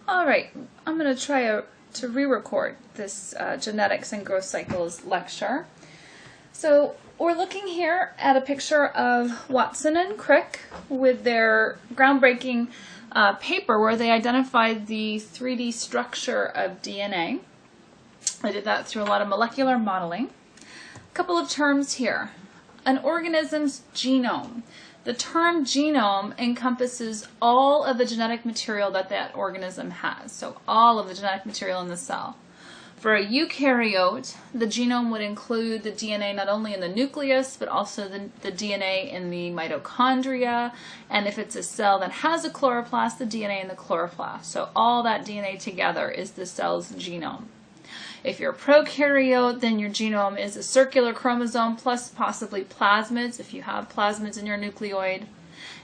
All right, I'm going to try to re-record this genetics and growth cycles lecture. So we're looking here at a picture of Watson and Crick with their groundbreaking paper where they identified the 3D structure of DNA. I did that through a lot of molecular modeling. A couple of terms here. An organism's genome. The term genome encompasses all of the genetic material that that organism has, so all of the genetic material in the cell. For a eukaryote, the genome would include the DNA not only in the nucleus, but also the DNA in the mitochondria, and if it's a cell that has a chloroplast, the DNA in the chloroplast. So all that DNA together is the cell's genome. If you're a prokaryote, then your genome is a circular chromosome plus possibly plasmids, if you have plasmids in your nucleoid.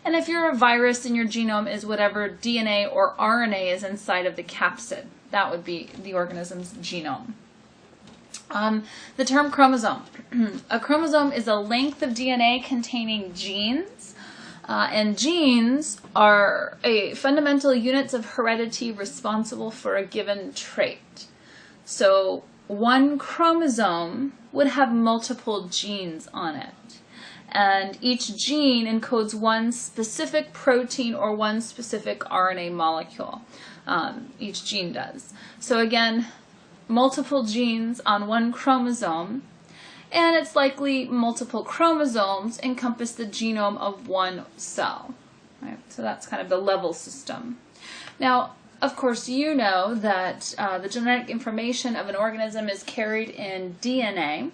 And if you're a virus, then your genome is whatever DNA or RNA is inside of the capsid. That would be the organism's genome. The term chromosome. A chromosome is a length of DNA containing genes. And genes are fundamental units of heredity responsible for a given trait. So one chromosome would have multiple genes on it. And each gene encodes one specific protein or one specific RNA molecule. Each gene does. So again, multiple genes on one chromosome, and it's likely multiple chromosomes encompass the genome of one cell. Right? So that's kind of the level system. Now, of course, you know that the genetic information of an organism is carried in DNA.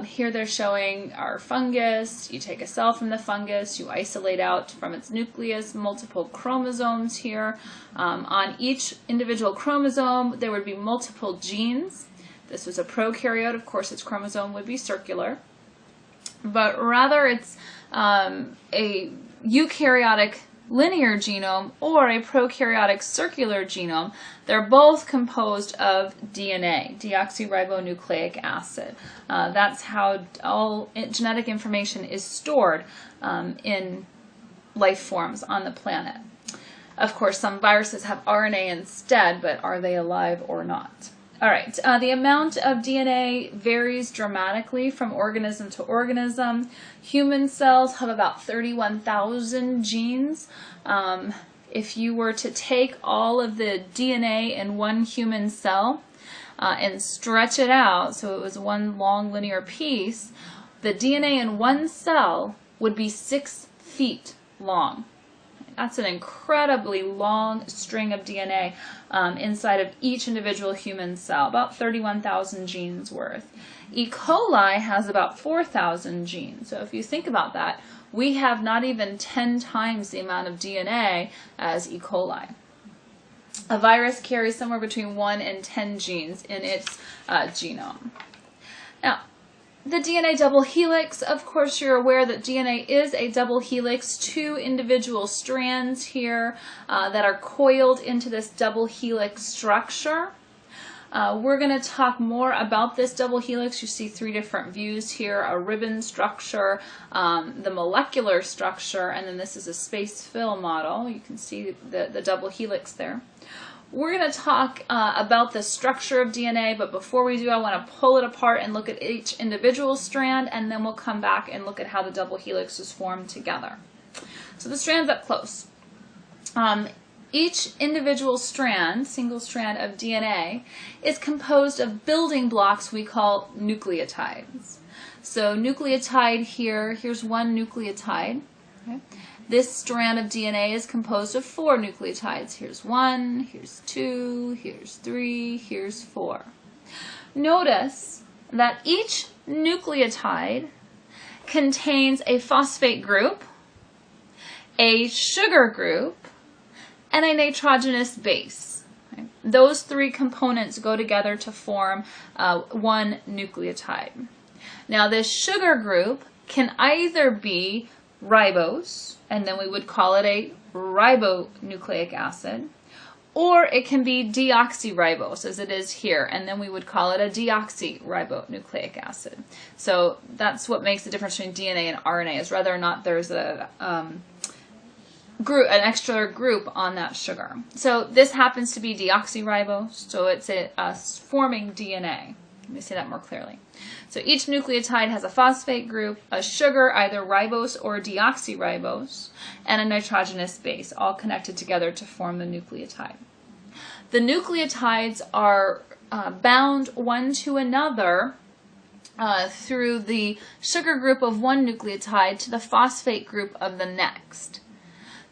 Here they're showing our fungus. You take a cell from the fungus, you isolate out from its nucleus multiple chromosomes here. On each individual chromosome, there would be multiple genes. This was a prokaryote, of course its chromosome would be circular. But rather it's a eukaryotic linear genome or a prokaryotic circular genome. They're both composed of DNA, deoxyribonucleic acid. That's how all genetic information is stored in life forms on the planet. Of course, some viruses have RNA instead, but are they alive or not? All right, the amount of DNA varies dramatically from organism to organism. Human cells have about 31,000 genes. If you were to take all of the DNA in one human cell and stretch it out, so it was one long linear piece, the DNA in one cell would be 6 feet long. That's an incredibly long string of DNA inside of each individual human cell, about 31,000 genes worth. E. coli has about 4,000 genes. So if you think about that, we have not even 10 times the amount of DNA as E. coli. A virus carries somewhere between 1 and 10 genes in its genome. Now, the DNA double helix, of course you're aware that DNA is a double helix, 2 individual strands here that are coiled into this double helix structure. We're going to talk more about this double helix. You see 3 different views here, a ribbon structure, the molecular structure, and then this is a space fill model. You can see the double helix there. We're going to talk about the structure of DNA, but before we do, I want to pull it apart and look at each individual strand, and then we'll come back and look at how the double helix is formed together. So the strands up close. Each individual strand, single strand of DNA, is composed of building blocks we call nucleotides. So nucleotide here, here's one nucleotide. Okay. This strand of DNA is composed of 4 nucleotides. Here's 1, here's 2, here's 3, here's 4. Notice that each nucleotide contains a phosphate group, a sugar group, and a nitrogenous base. Okay. Those 3 components go together to form one nucleotide. Now this sugar group can either be ribose, and then we would call it a ribonucleic acid, or it can be deoxyribose, as it is here, and then we would call it a deoxyribonucleic acid. So that's what makes the difference between DNA and RNA, is whether or not there's a an extra group on that sugar. So this happens to be deoxyribose, so it's forming DNA. Let me say that more clearly. So each nucleotide has a phosphate group, a sugar, either ribose or deoxyribose, and a nitrogenous base, all connected together to form the nucleotide. The nucleotides are bound one to another through the sugar group of one nucleotide to the phosphate group of the next.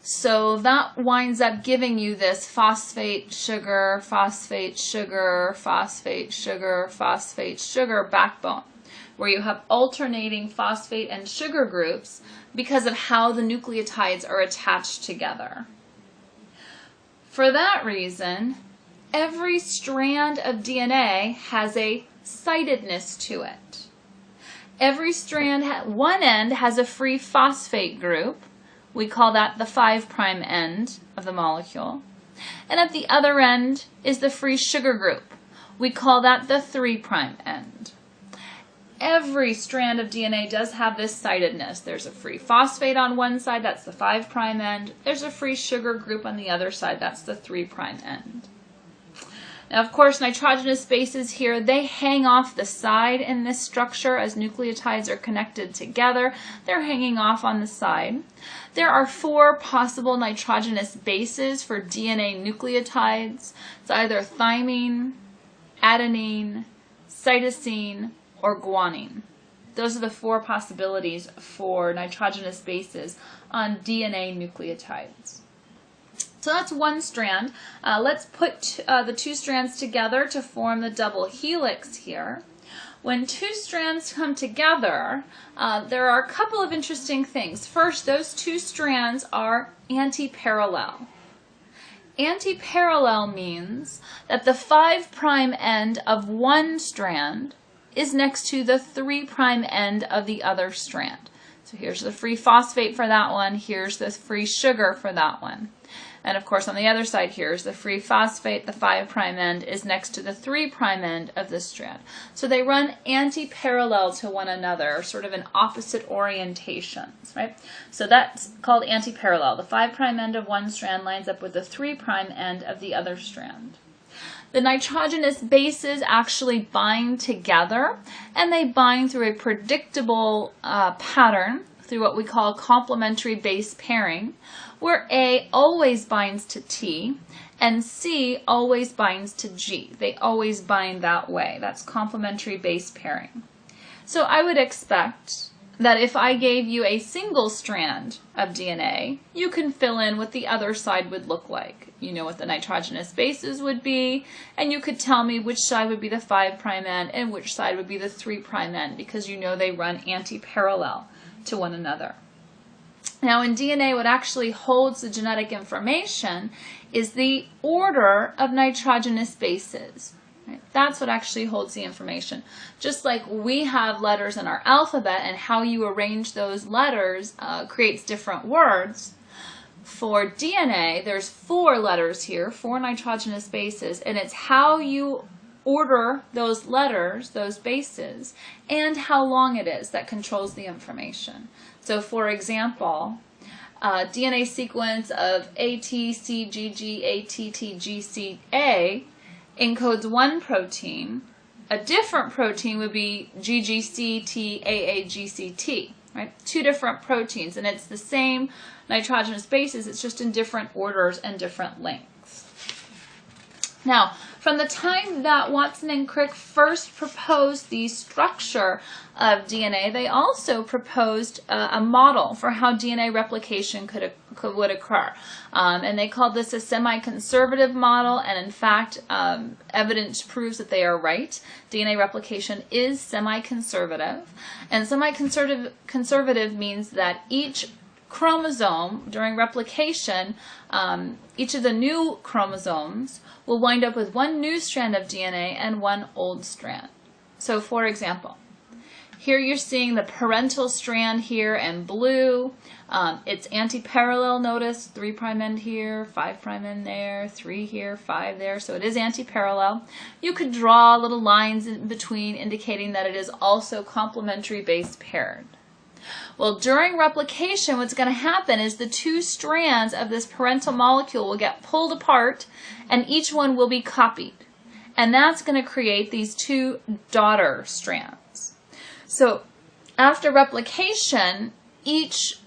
So that winds up giving you this phosphate, sugar, phosphate, sugar, phosphate, sugar, phosphate, sugar backbone, where you have alternating phosphate and sugar groups because of how the nucleotides are attached together. For that reason, every strand of DNA has a sidedness to it. Every strand, one end has a free phosphate group. We call that the 5' end of the molecule. And at the other end is the free sugar group. We call that the 3' end. Every strand of DNA does have this sidedness. There's a free phosphate on one side, that's the 5' end. There's a free sugar group on the other side, that's the 3' end. Now, of course, nitrogenous bases here, they hang off the side in this structure as nucleotides are connected together. They're hanging off on the side. There are 4 possible nitrogenous bases for DNA nucleotides. It's either thymine, adenine, cytosine, or guanine. Those are the 4 possibilities for nitrogenous bases on DNA nucleotides. So that's one strand. Let's put the 2 strands together to form the double helix here. When 2 strands come together, there are a couple of interesting things. First, those 2 strands are antiparallel. Antiparallel means that the 5' end of one strand is next to the 3' end of the other strand. So here's the free phosphate for that one, here's the free sugar for that one. And of course on the other side here is the free phosphate, the 5' end is next to the 3' end of this strand. So they run anti-parallel to one another, sort of in opposite orientations, right? So that's called anti-parallel. The 5' end of one strand lines up with the 3' end of the other strand. The nitrogenous bases actually bind together, and they bind through a predictable pattern through what we call complementary base pairing, where A always binds to T and C always binds to G. They always bind that way. That's complementary base pairing. So I would expect that if I gave you a single strand of DNA, you can fill in what the other side would look like. You know what the nitrogenous bases would be, and you could tell me which side would be the 5' end and which side would be the 3' end, because you know they run anti-parallel to one another. Now in DNA, what actually holds the genetic information is the order of nitrogenous bases. Right? That's what actually holds the information. Just like we have letters in our alphabet, and how you arrange those letters creates different words. For DNA, there's 4 letters here, 4 nitrogenous bases, and it's how you order those letters, those bases, and how long it is that controls the information. So for example, DNA sequence of ATCGGATTGCA encodes one protein. A different protein would be GGCTAAGCT, right? 2 different proteins, and it's the same nitrogenous bases, it's just in different orders and different lengths. Now, from the time that Watson and Crick first proposed the structure of DNA, they also proposed a model for how DNA replication would occur. And they called this a semi-conservative model, and in fact, evidence proves that they are right. DNA replication is semi-conservative, and semi-conservative means that each chromosome during replication, each of the new chromosomes will wind up with one new strand of DNA and one old strand. So for example, here you're seeing the parental strand here in blue. It's anti-parallel, notice, 3' end here, 5' end there, 3 here, 5 there, so it is anti-parallel. You could draw little lines in between indicating that it is also complementary base paired. Well, during replication, what's going to happen is the two strands of this parental molecule will get pulled apart, and each one will be copied. And that's going to create these two daughter strands. So after replication, each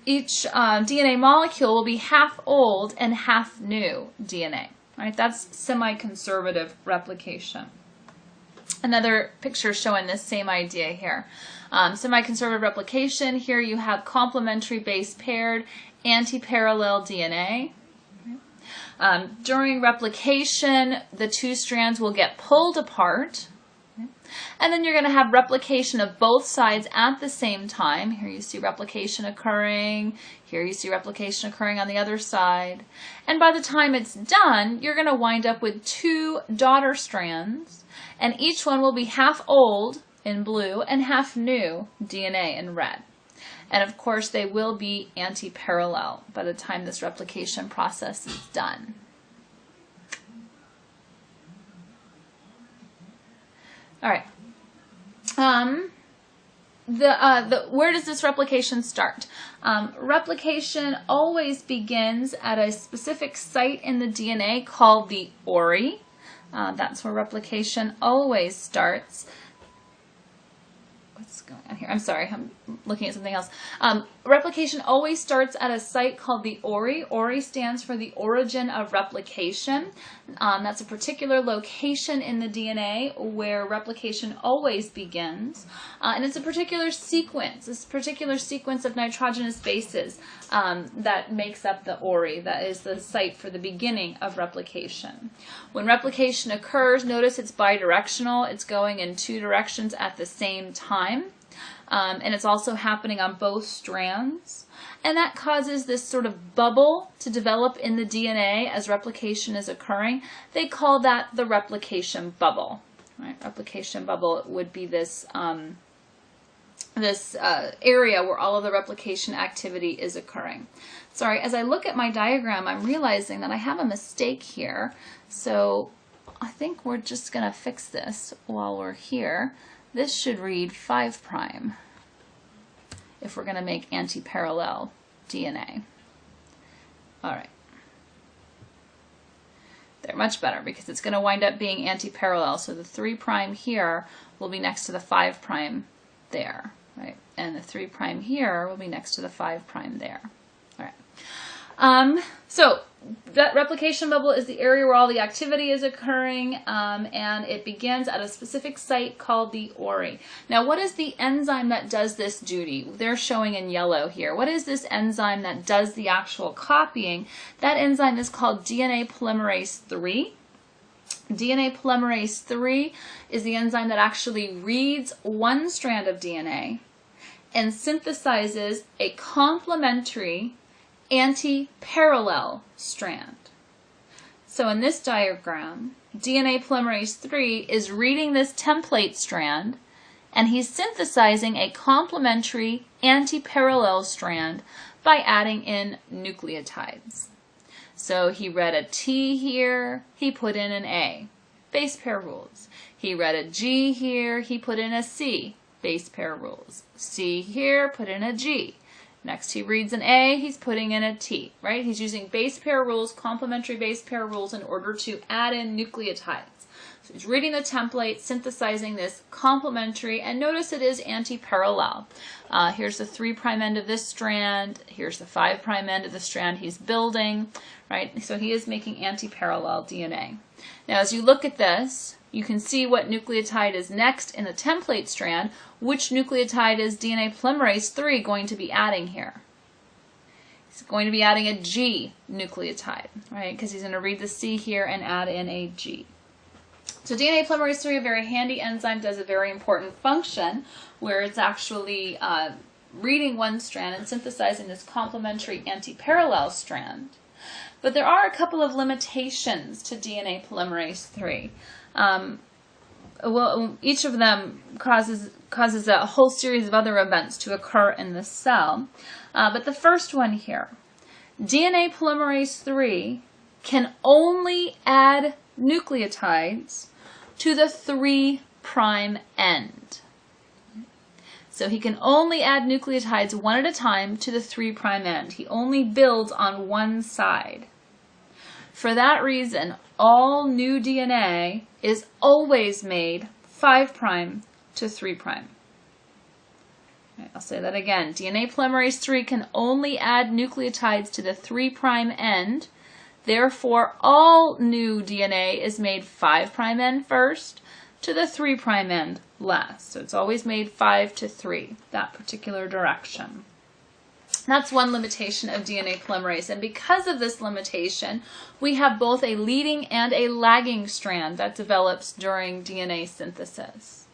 DNA molecule will be half old and half new DNA. Right? That's semi-conservative replication. Another picture showing this same idea here. Semi-conservative replication, here you have complementary base paired anti-parallel DNA. During replication, the two strands will get pulled apart. And then you're going to have replication of both sides at the same time. Here you see replication occurring. Here you see replication occurring on the other side. And by the time it's done, you're going to wind up with two daughter strands. And each one will be half old in blue and half new DNA in red. And of course, they will be anti-parallel by the time this replication process is done. All right. Where does this replication start? Replication always begins at a specific site in the DNA called the ORI. That's where replication always starts. What's going on here? I'm sorry, I'm looking at something else. Replication always starts at a site called the ORI. ORI stands for the origin of replication. That's a particular location in the DNA where replication always begins. And it's a particular sequence, of nitrogenous bases that makes up the ORI. That is the site for the beginning of replication. When replication occurs, notice it's bidirectional. It's going in two directions at the same time. And it's also happening on both strands. And that causes this sort of bubble to develop in the DNA as replication is occurring. They call that the replication bubble. Right? Replication bubble would be this, area where all of the replication activity is occurring. Sorry, as I look at my diagram, I'm realizing that I have a mistake here. So I think we're just going to fix this while we're here. This should read 5' if we're going to make anti-parallel DNA. All right. They're much better because it's going to wind up being anti-parallel. So the 3' here will be next to the 5' there, right? And the 3' here will be next to the 5' there. All right. So that replication bubble is the area where all the activity is occurring, and it begins at a specific site called the ORI. Now, what is the enzyme that does this duty? They're showing in yellow here. What is this enzyme that does the actual copying? That enzyme is called DNA polymerase III. DNA polymerase III is the enzyme that actually reads one strand of DNA and synthesizes a complementary anti-parallel strand. So in this diagram, DNA polymerase III is reading this template strand, and he's synthesizing a complementary anti-parallel strand by adding in nucleotides. So he read a T here, he put in an A. Base pair rules. He read a G here, he put in a C. Base pair rules. C here, put in a G. Next he reads an A, he's putting in a T, right? He's using base pair rules, complementary base pair rules in order to add in nucleotides. So he's reading the template, synthesizing this complementary, and notice it is anti-parallel. Here's the 3' end of this strand, here's the 5' end of the strand he's building, right? So he is making anti-parallel DNA. Now as you look at this, you can see what nucleotide is next in the template strand. Which nucleotide is DNA polymerase III going to be adding here? He's going to be adding a G nucleotide, right? Because he's going to read the C here and add in a G. So DNA polymerase III, a very handy enzyme, does a very important function where it's actually reading one strand and synthesizing this complementary anti-parallel strand. But there are a couple of limitations to DNA polymerase III. Well, each of them causes a whole series of other events to occur in the cell. But the first one here, DNA polymerase III can only add nucleotides to the 3' end. So he can only add nucleotides one at a time to the 3' end. He only builds on one side. For that reason, all new DNA is always made 5' to 3'. I'll say that again. DNA polymerase III can only add nucleotides to the 3' end. Therefore, all new DNA is made 5' end first to the 3' end last. So it's always made 5 to 3, that particular direction. That's one limitation of DNA polymerase. And because of this limitation, we have both a leading and a lagging strand that develops during DNA synthesis.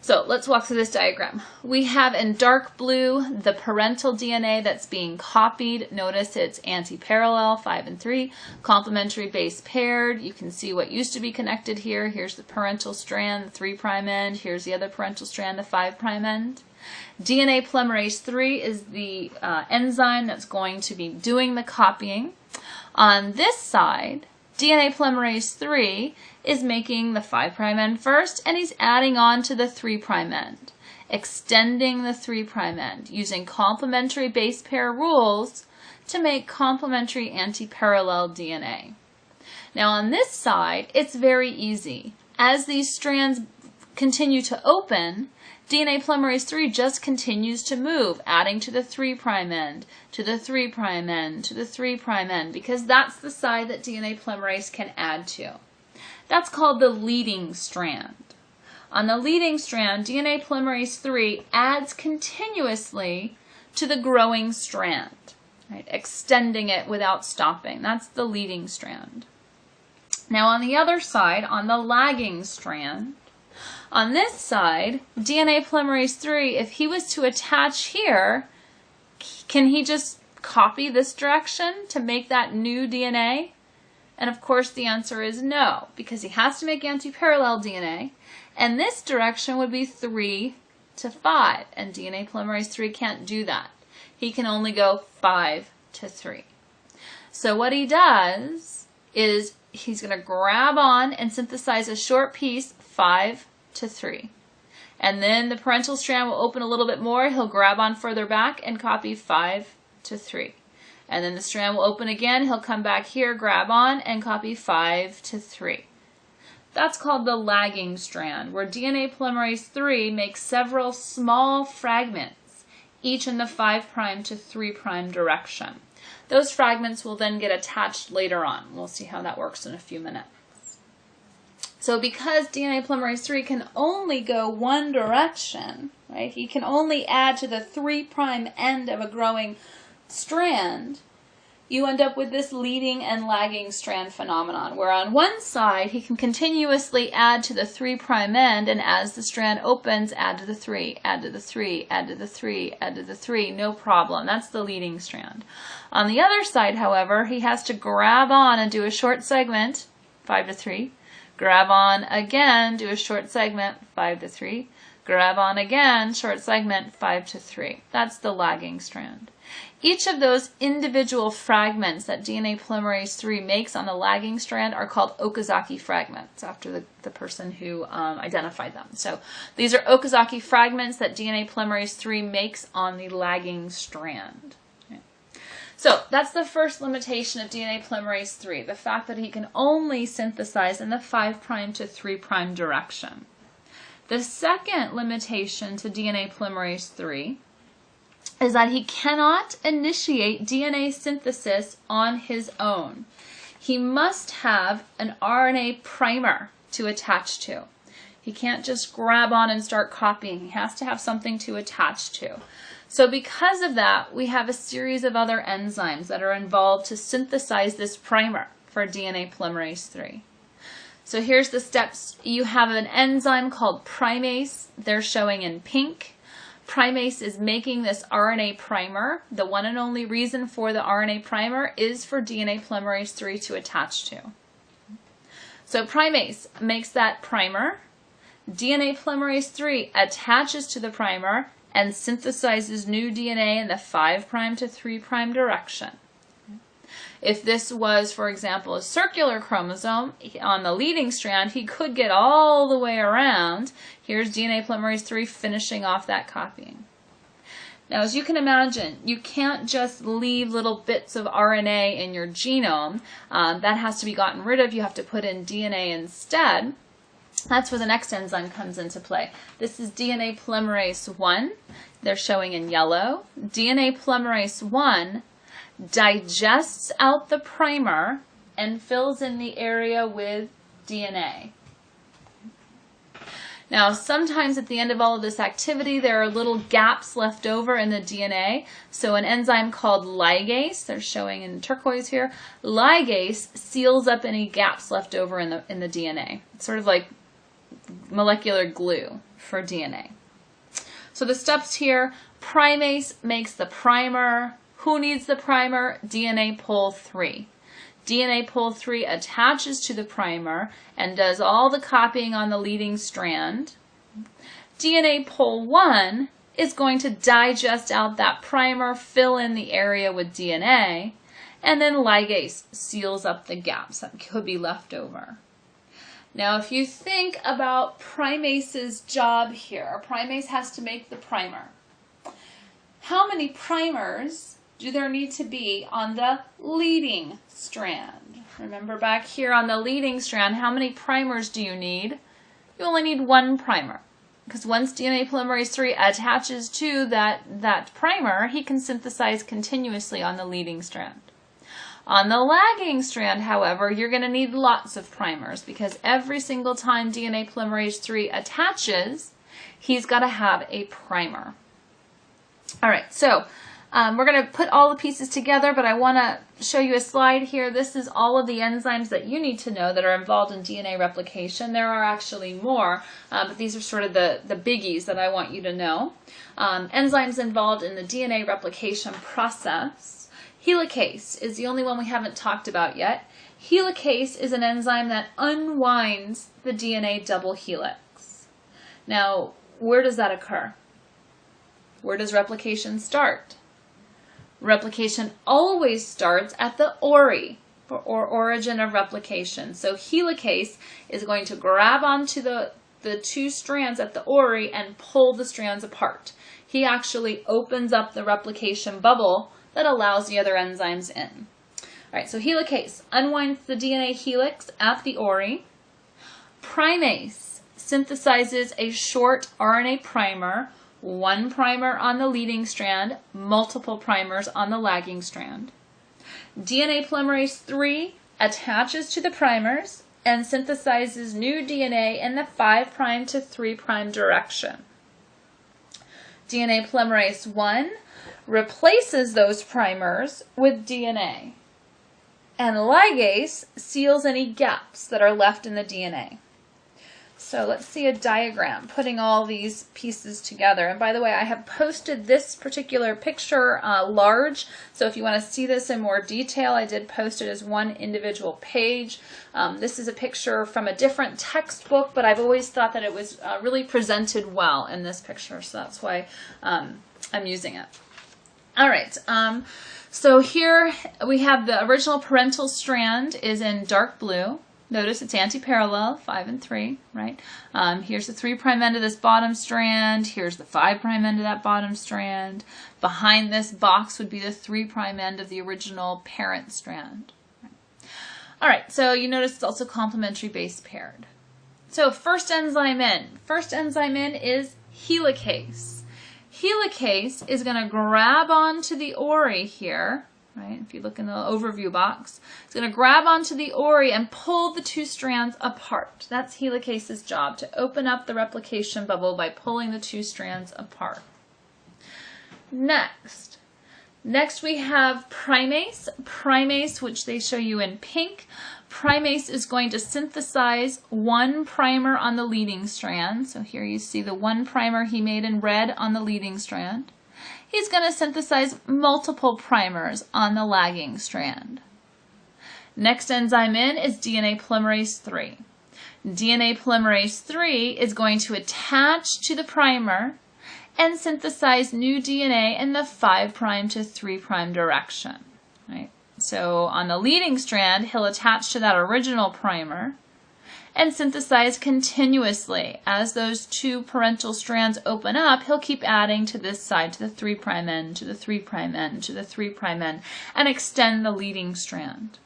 So let's walk through this diagram. We have in dark blue the parental DNA that's being copied. Notice it's anti-parallel, 5 and 3, complementary base paired. You can see what used to be connected here. Here's the parental strand, the 3' end. Here's the other parental strand, the 5' end. DNA polymerase III is the enzyme that's going to be doing the copying. On this side, DNA polymerase III is making the 5' end first, and he's adding on to the 3' end, extending the 3' end, using complementary base pair rules to make complementary anti-parallel DNA. Now on this side, it's very easy. As these strands continue to open, DNA polymerase III just continues to move, adding to the 3' end, to the 3' end, to the 3' end, because that's the side that DNA polymerase can add to. That's called the leading strand. On the leading strand, DNA polymerase III adds continuously to the growing strand, right? Extending it without stopping. That's the leading strand. Now on the other side, on the lagging strand, on this side, DNA polymerase III, if he was to attach here, can he just copy this direction to make that new DNA? And of course the answer is no, because he has to make anti-parallel DNA, and this direction would be 3 to 5, and DNA polymerase III can't do that. He can only go 5 to 3. So what he does is he's going to grab on and synthesize a short piece, 5 to 3. And then the parental strand will open a little bit more. He'll grab on further back and copy 5 to 3. And then the strand will open again. He'll come back here, grab on, and copy 5 to 3. That's called the lagging strand, where DNA polymerase III makes several small fragments, each in the 5' to 3' direction. Those fragments will then get attached later on. We'll see how that works in a few minutes. So because DNA polymerase III can only go one direction, right? He can only add to the 3' end of a growing strand, you end up with this leading and lagging strand phenomenon, where on one side he can continuously add to the 3' end, and as the strand opens, add to the 3, add to the 3, add to the 3, add to the 3, no problem. That's the leading strand. On the other side, however, he has to grab on and do a short segment, 5 to 3, grab on again, do a short segment, 5 to 3, grab on again, short segment, 5 to 3. That's the lagging strand. Each of those individual fragments that DNA polymerase III makes on the lagging strand are called Okazaki fragments, after the person who identified them. So these are Okazaki fragments that DNA polymerase III makes on the lagging strand. Okay. So that's the first limitation of DNA polymerase III, the fact that he can only synthesize in the 5' to 3' direction. The second limitation to DNA polymerase III is that he cannot initiate DNA synthesis on his own. He must have an RNA primer to attach to. He can't just grab on and start copying. He has to have something to attach to. So because of that, we have a series of other enzymes that are involved to synthesize this primer for DNA polymerase III. So here's the steps. You have an enzyme called primase. They're showing in pink. Primase is making this RNA primer. The one and only reason for the RNA primer is for DNA polymerase III to attach to. So primase makes that primer. DNA polymerase III attaches to the primer and synthesizes new DNA in the 5' to 3' direction. If this was, for example, a circular chromosome on the leading strand, he could get all the way around. Here's DNA polymerase III finishing off that copying. Now, as you can imagine, you can't just leave little bits of RNA in your genome. That has to be gotten rid of. You have to put in DNA instead. That's where the next enzyme comes into play. This is DNA polymerase I. They're showing in yellow. DNA polymerase I digests out the primer and fills in the area with DNA. Now, sometimes at the end of all of this activity, there are little gaps left over in the DNA. So an enzyme called ligase, they're showing in turquoise here, ligase seals up any gaps left over in the DNA. It's sort of like molecular glue for DNA. So the steps here, primase makes the primer. Who needs the primer? DNA pol III. DNA pol III attaches to the primer and does all the copying on the leading strand. DNA pol I is going to digest out that primer, fill in the area with DNA, and then ligase seals up the gaps that could be left over. Now, if you think about primase's job here, primase has to make the primer. How many primers do there need to be on the leading strand? Remember back here on the leading strand, how many primers do you need? You only need one primer, because once DNA polymerase III attaches to that primer, he can synthesize continuously on the leading strand. On the lagging strand, however, you're going to need lots of primers, because every single time DNA polymerase III attaches, he's got to have a primer. All right, so we're going to put all the pieces together, but I want to show you a slide here. This is all of the enzymes that you need to know that are involved in DNA replication. There are actually more, but these are sort of the biggies that I want you to know. Enzymes involved in the DNA replication process. Helicase is the only one we haven't talked about yet. Helicase is an enzyme that unwinds the DNA double helix. Now, where does that occur? Where does replication start? Replication always starts at the ori, or origin of replication. So helicase is going to grab onto the two strands at the ori and pull the strands apart. He actually opens up the replication bubble that allows the other enzymes in. All right, so helicase unwinds the DNA helix at the ori. Primase synthesizes a short RNA primer, one primer on the leading strand, multiple primers on the lagging strand. DNA polymerase III attaches to the primers and synthesizes new DNA in the 5' to 3' direction. DNA polymerase I replaces those primers with DNA, and ligase seals any gaps that are left in the DNA. So let's see a diagram putting all these pieces together. And by the way, I have posted this particular picture large, so if you want to see this in more detail, I did post it as one individual page. This is a picture from a different textbook, but I've always thought that it was really presented well in this picture, so that's why I'm using it. All right, so here we have the original parental strand is in dark blue. Notice it's anti-parallel, 5 and 3, right? Here's the 3' end of this bottom strand. Here's the 5' end of that bottom strand. Behind this box would be the 3' end of the original parent strand. All right, so you notice it's also complementary base paired. So first enzyme in is helicase. Helicase is going to grab onto the ori here, right? If you look in the overview box, it's going to grab onto the ori and pull the two strands apart. That's helicase's job, to open up the replication bubble by pulling the two strands apart. Next we have primase. Primase, which they show you in pink. Primase is going to synthesize one primer on the leading strand. So here you see the one primer he made in red on the leading strand. He's going to synthesize multiple primers on the lagging strand. Next enzyme in is DNA polymerase III. DNA polymerase III is going to attach to the primer and synthesize new DNA in the 5' to 3' direction. Right? So on the leading strand, he'll attach to that original primer and synthesize continuously. As those two parental strands open up, he'll keep adding to this side, to the 3' end, to the 3' end, to the 3' end, and extend the leading strand.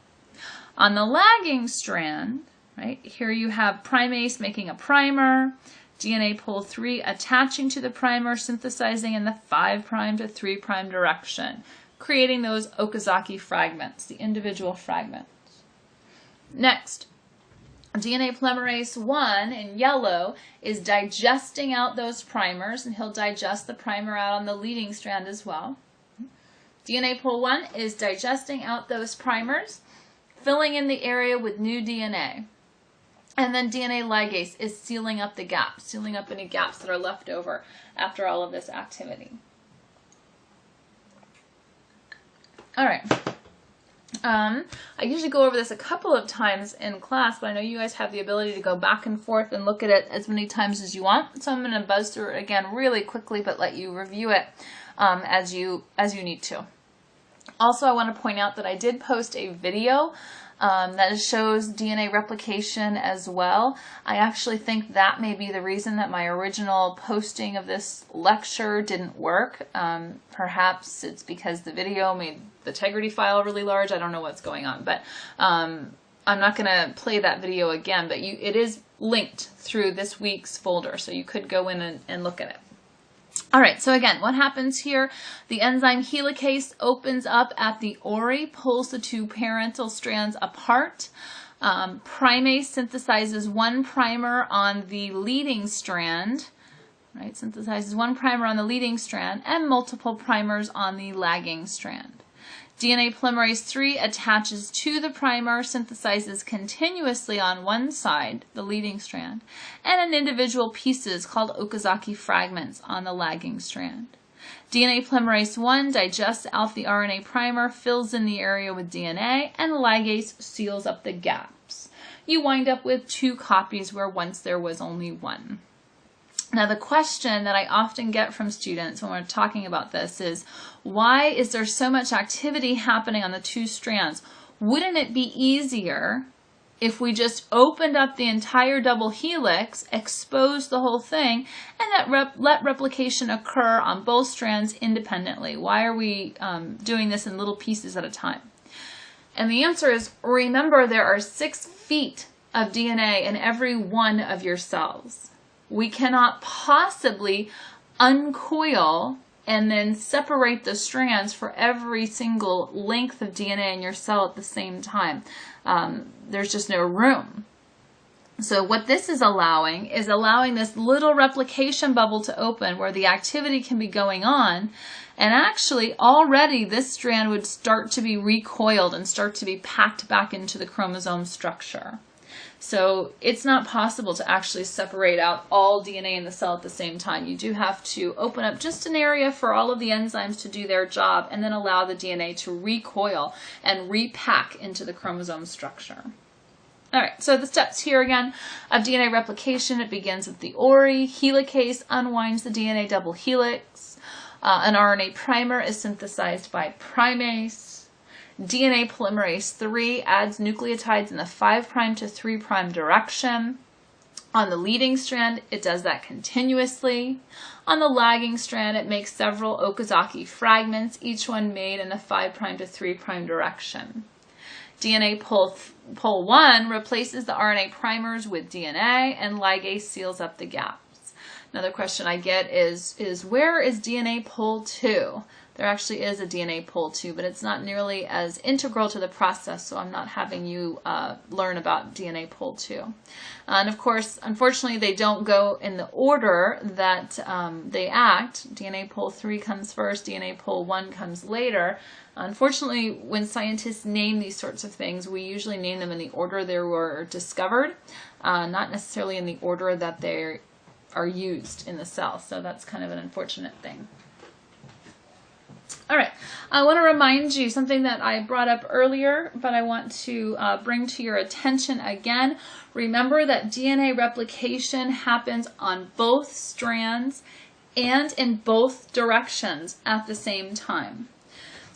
On the lagging strand, right, here you have primase making a primer, DNA pole 3 attaching to the primer, synthesizing in the 5' to 3' direction, creating those Okazaki fragments, the individual fragments. Next, DNA polymerase 1 in yellow is digesting out those primers, and he'll digest the primer out on the leading strand as well. DNA pole 1 is digesting out those primers, filling in the area with new DNA. And then DNA ligase is sealing up the gaps, sealing up any gaps that are left over after all of this activity. All right. I usually go over this a couple of times in class, but I know you guys have the ability to go back and forth and look at it as many times as you want. So I'm going to buzz through it again really quickly, but let you review it as you need to. Also, I want to point out that I did post a video that shows DNA replication as well. I actually think that may be the reason that my original posting of this lecture didn't work. Perhaps it's because the video made the integrity file really large. I don't know what's going on, but I'm not going to play that video again, but it is linked through this week's folder, so you could go in and look at it. All right, so again, what happens here? The enzyme helicase opens up at the ori, pulls the two parental strands apart. Primase synthesizes one primer on the leading strand, right? Synthesizes one primer on the leading strand and multiple primers on the lagging strand. DNA polymerase 3 attaches to the primer, synthesizes continuously on one side, the leading strand, and in individual pieces called Okazaki fragments on the lagging strand. DNA polymerase 1 digests out the RNA primer, fills in the area with DNA, and ligase seals up the gaps. You wind up with two copies where once there was only one. Now, the question that I often get from students when we're talking about this is, why is there so much activity happening on the two strands? Wouldn't it be easier if we just opened up the entire double helix, exposed the whole thing, and let replication occur on both strands independently? Why are we doing this in little pieces at a time? And the answer is, remember, there are 6 feet of DNA in every one of your cells. We cannot possibly uncoil and then separate the strands for every single length of DNA in your cell at the same time. There's just no room. So what this is allowing this little replication bubble to open where the activity can be going on, and actually already this strand would start to be recoiled and start to be packed back into the chromosome structure. So it's not possible to actually separate out all DNA in the cell at the same time. You do have to open up just an area for all of the enzymes to do their job and then allow the DNA to recoil and repack into the chromosome structure. All right, so the steps here again of DNA replication, it begins with the ori. Helicase unwinds the DNA double helix. An RNA primer is synthesized by primase. DNA polymerase 3 adds nucleotides in the 5' to 3' direction. On the leading strand, it does that continuously. On the lagging strand, it makes several Okazaki fragments, each one made in the 5' to 3' direction. DNA pole 1 replaces the RNA primers with DNA, and ligase seals up the gaps. Another question I get is where is DNA pole 2? There actually is a DNA pole 2, but it's not nearly as integral to the process, so I'm not having you learn about DNA pole 2. And of course, unfortunately, they don't go in the order that they act. DNA pole 3 comes first, DNA pole 1 comes later. Unfortunately, when scientists name these sorts of things, we usually name them in the order they were discovered, not necessarily in the order that they are used in the cell. So that's kind of an unfortunate thing. All right, I want to remind you something that I brought up earlier, but I want to bring to your attention again. Remember that DNA replication happens on both strands and in both directions at the same time.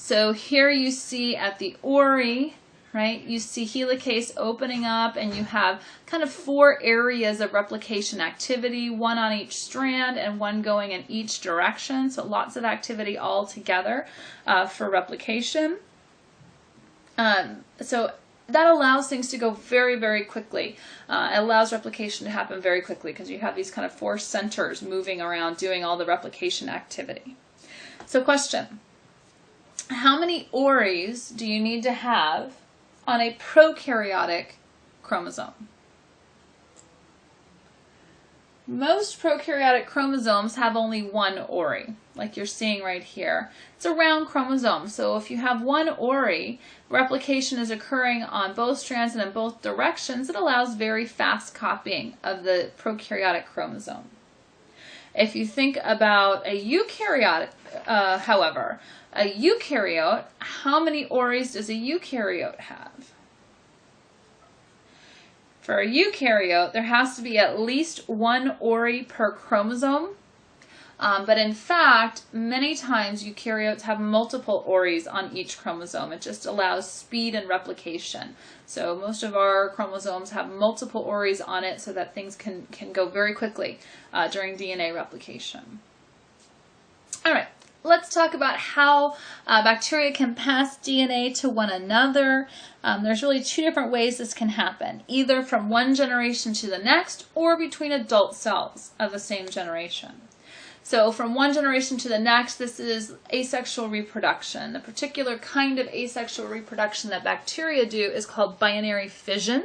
So here you see at the ori, right, you see helicase opening up, and you have kind of 4 areas of replication activity, 1 on each strand and 1 going in each direction. So lots of activity all together for replication. So that allows things to go very, very quickly. It allows replication to happen very quickly because you have these kind of 4 centers moving around doing all the replication activity. So question, how many ories do you need to have on a prokaryotic chromosome? Most prokaryotic chromosomes have only 1 ori, like you're seeing right here. It's a round chromosome, so if you have 1 ori, replication is occurring on both strands and in both directions. It allows very fast copying of the prokaryotic chromosome. If you think about a eukaryote, however, a eukaryote, how many ories does a eukaryote have? For a eukaryote, there has to be at least 1 ori per chromosome, but in fact, many times eukaryotes have multiple ories on each chromosome. It just allows speed and replication. So most of our chromosomes have multiple ories on it so that things can go very quickly during DNA replication. All right. Let's talk about how bacteria can pass DNA to one another. There's really 2 different ways this can happen, either from one generation to the next or between adult cells of the same generation. So from one generation to the next, this is asexual reproduction. The particular kind of asexual reproduction that bacteria do is called binary fission.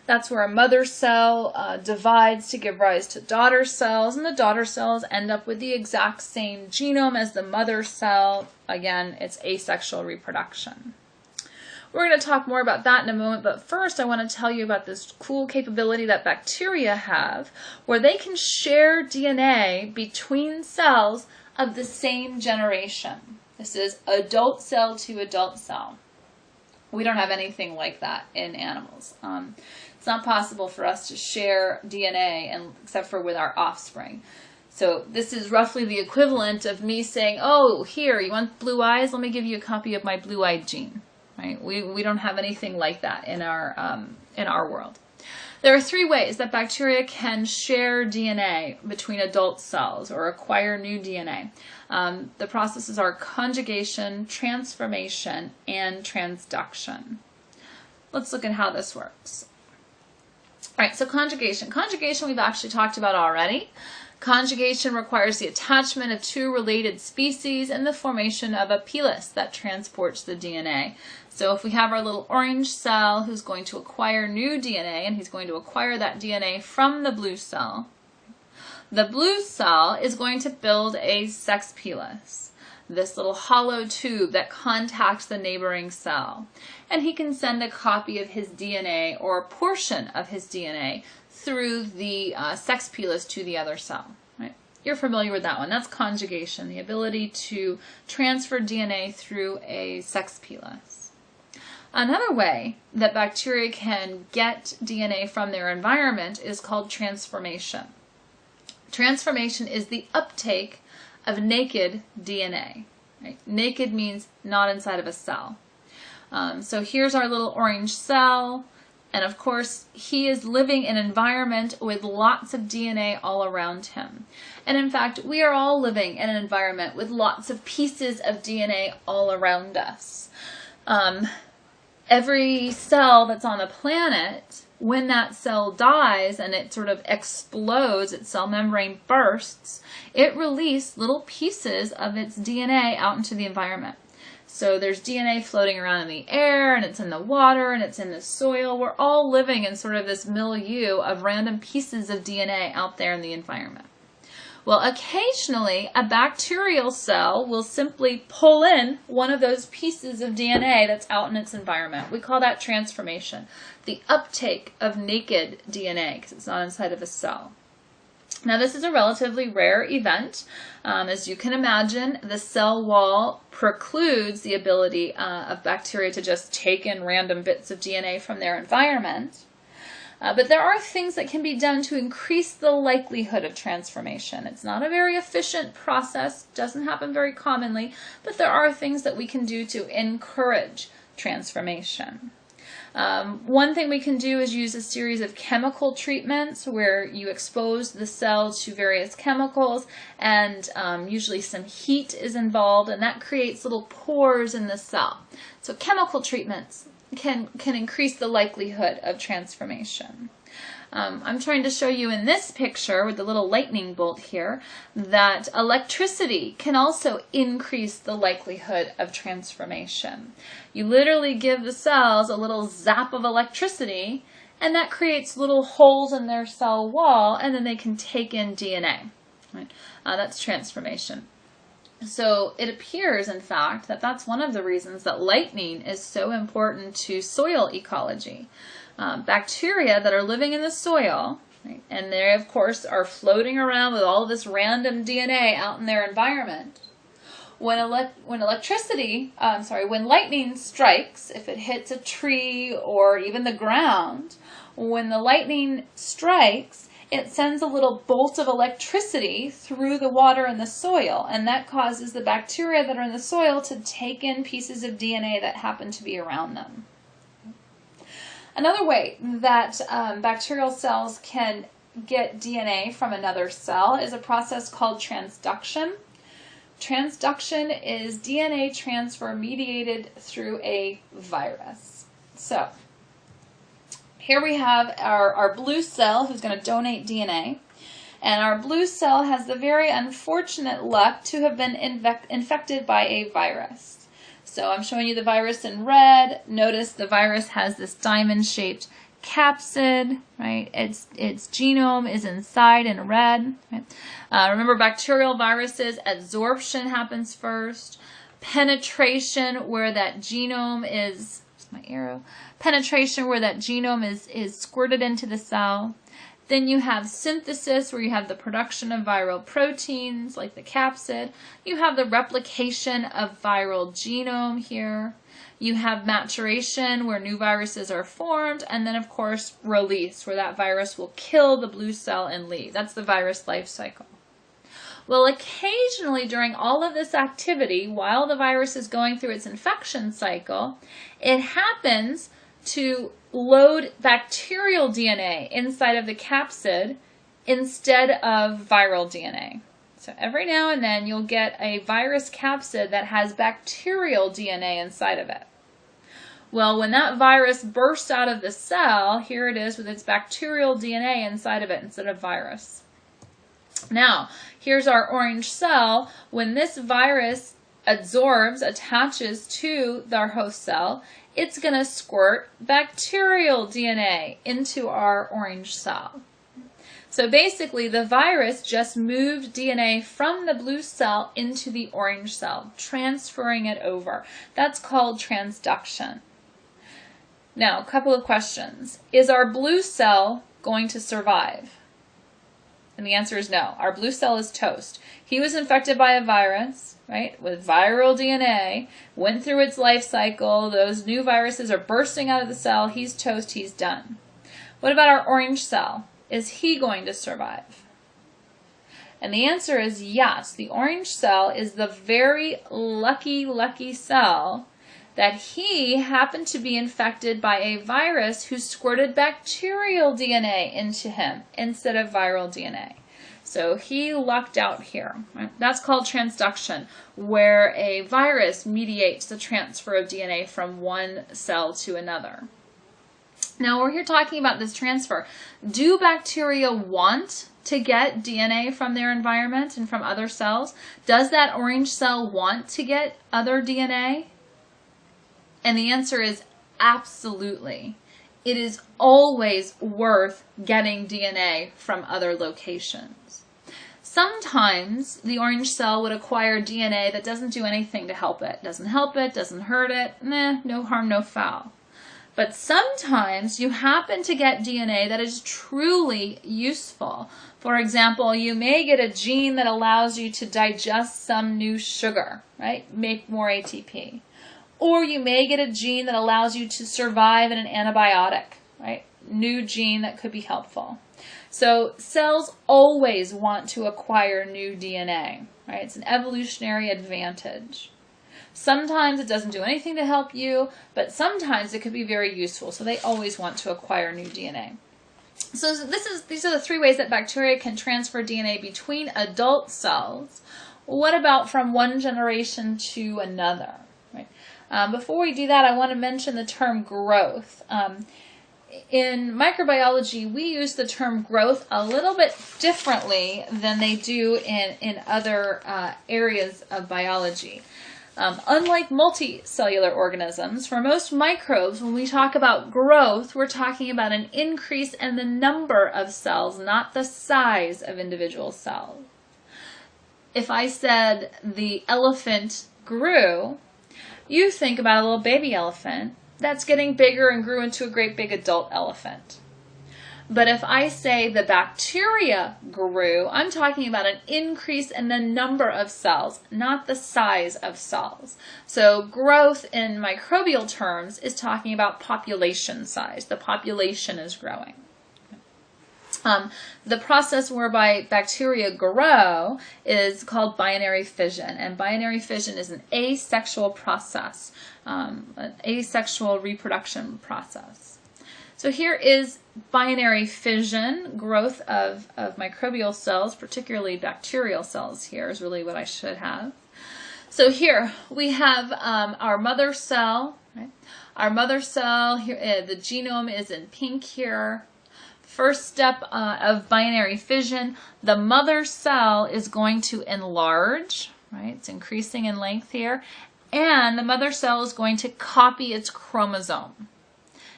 That's where a mother cell divides to give rise to daughter cells, and the daughter cells end up with the exact same genome as the mother cell. Again, it's asexual reproduction. We're going to talk more about that in a moment, but first I want to tell you about this cool capability that bacteria have, where they can share DNA between cells of the same generation. This is adult cell to adult cell. We don't have anything like that in animals. It's not possible for us to share DNA except for with our offspring. So this is roughly the equivalent of me saying, oh, here, you want blue eyes? Let me give you a copy of my blue-eyed gene. Right? We don't have anything like that in our world. There are 3 ways that bacteria can share DNA between adult cells or acquire new DNA. The processes are conjugation, transformation, and transduction. Let's look at how this works. All right, so conjugation. Conjugation we've actually talked about already. Conjugation requires the attachment of 2 related species and the formation of a pilus that transports the DNA. So if we have our little orange cell who's going to acquire new DNA, and he's going to acquire that DNA from the blue cell is going to build a sex pilus, this little hollow tube that contacts the neighboring cell. And he can send a copy of his DNA or a portion of his DNA through the sex pilus to the other cell. Right? You're familiar with that one. That's conjugation, the ability to transfer DNA through a sex pilus. Another way that bacteria can get DNA from their environment is called transformation. Transformation is the uptake of naked DNA. Right? Naked means not inside of a cell. So here's our little orange cell, and of course he is living in an environment with lots of DNA all around him. And in fact, we are all living in an environment with lots of pieces of DNA all around us. Every cell that's on the planet, when that cell dies and it sort of explodes, its cell membrane bursts, it releases little pieces of its DNA out into the environment. So there's DNA floating around in the air, and it's in the water, and it's in the soil. We're all living in sort of this milieu of random pieces of DNA out there in the environment. Well, occasionally a bacterial cell will simply pull in one of those pieces of DNA that's out in its environment. We call that transformation, the uptake of naked DNA, because it's not inside of a cell. Now, this is a relatively rare event. As you can imagine, the cell wall precludes the ability of bacteria to just take in random bits of DNA from their environment. But there are things that can be done to increase the likelihood of transformation. It's not a very efficient process, doesn't happen very commonly, but there are things that we can do to encourage transformation. One thing we can do is use a series of chemical treatments where you expose the cell to various chemicals, and usually some heat is involved, and that creates little pores in the cell. So chemical treatments can increase the likelihood of transformation. I'm trying to show you in this picture with the little lightning bolt here that electricity can also increase the likelihood of transformation. You literally give the cells a little zap of electricity, and that creates little holes in their cell wall, and then they can take in DNA. Right? That's transformation. So it appears, in fact, that that's one of the reasons that lightning is so important to soil ecology. Bacteria that are living in the soil, right, and they, of course, are floating around with all this random DNA out in their environment. When lightning strikes, if it hits a tree or even the ground, when the lightning strikes, it sends a little bolt of electricity through the water and the soil, and that causes the bacteria that are in the soil to take in pieces of DNA that happen to be around them. Another way that bacterial cells can get DNA from another cell is a process called transduction. Transduction is DNA transfer mediated through a virus. So here we have our blue cell who's going to donate DNA. And our blue cell has the very unfortunate luck to have been infected by a virus. So I'm showing you the virus in red. Notice the virus has this diamond-shaped capsid, right? Its genome is inside in red. Right? Remember, bacterial viruses, adsorption happens first. Penetration, where that genome is, my arrow, penetration where that genome is squirted into the cell. Then you have synthesis, where you have the production of viral proteins, like the capsid. You have the replication of viral genome here. You have maturation, where new viruses are formed. And then, of course, release, where that virus will kill the blue cell and leave. That's the virus life cycle. Well, occasionally during all of this activity, while the virus is going through its infection cycle, it happens to load bacterial DNA inside of the capsid instead of viral DNA. So every now and then you'll get a virus capsid that has bacterial DNA inside of it. Well, when that virus bursts out of the cell, here it is with its bacterial DNA inside of it instead of virus. Now, here's our orange cell. When this virus adsorbs, attaches to our host cell, it's going to squirt bacterial DNA into our orange cell. So basically, the virus just moved DNA from the blue cell into the orange cell, transferring it over. That's called transduction. Now, a couple of questions. Is our blue cell going to survive? And the answer is no. Our blue cell is toast. He was infected by a virus, right, with viral DNA, went through its life cycle. Those new viruses are bursting out of the cell. He's toast. He's done. What about our orange cell? Is he going to survive? And the answer is yes. The orange cell is the very lucky cell that he happened to be infected by a virus who squirted bacterial DNA into him instead of viral DNA. So he lucked out here. Right? That's called transduction, where a virus mediates the transfer of DNA from one cell to another. Now we're here talking about this transfer. Do bacteria want to get DNA from their environment and from other cells? Does that orange cell want to get other DNA? And the answer is absolutely. It is always worth getting DNA from other locations. Sometimes the orange cell would acquire DNA that doesn't do anything to help it. Doesn't help it, doesn't hurt it, no harm, no foul. But sometimes you happen to get DNA that is truly useful. For example, you may get a gene that allows you to digest some new sugar, right? Make more ATP. Or you may get a gene that allows you to survive in an antibiotic, right? new gene that could be helpful. So cells always want to acquire new DNA, right? It's an evolutionary advantage. Sometimes it doesn't do anything to help you, but sometimes it could be very useful. So they always want to acquire new DNA. So these are the three ways that bacteria can transfer DNA between adult cells. What about from one generation to another? Right? Before we do that, I want to mention the term growth. In microbiology, we use the term growth a little bit differently than they do in other areas of biology. Unlike multicellular organisms, for most microbes, when we talk about growth, we're talking about an increase in the number of cells, not the size of individual cells. If I said the elephant grew, you think about a little baby elephant that's getting bigger and grew into a great big adult elephant. But if I say the bacteria grew, I'm talking about an increase in the number of cells, not the size of cells. So growth in microbial terms is talking about population size. The population is growing. The process whereby bacteria grow is called binary fission, and binary fission is an asexual process, an asexual reproduction process. So here is binary fission, growth of microbial cells, particularly bacterial cells here is really what I should have. So here we have our mother cell. Right? Our mother cell, here, the genome is in pink here. First step of binary fission, the mother cell is going to enlarge, right? It's increasing in length here, and the mother cell is going to copy its chromosome.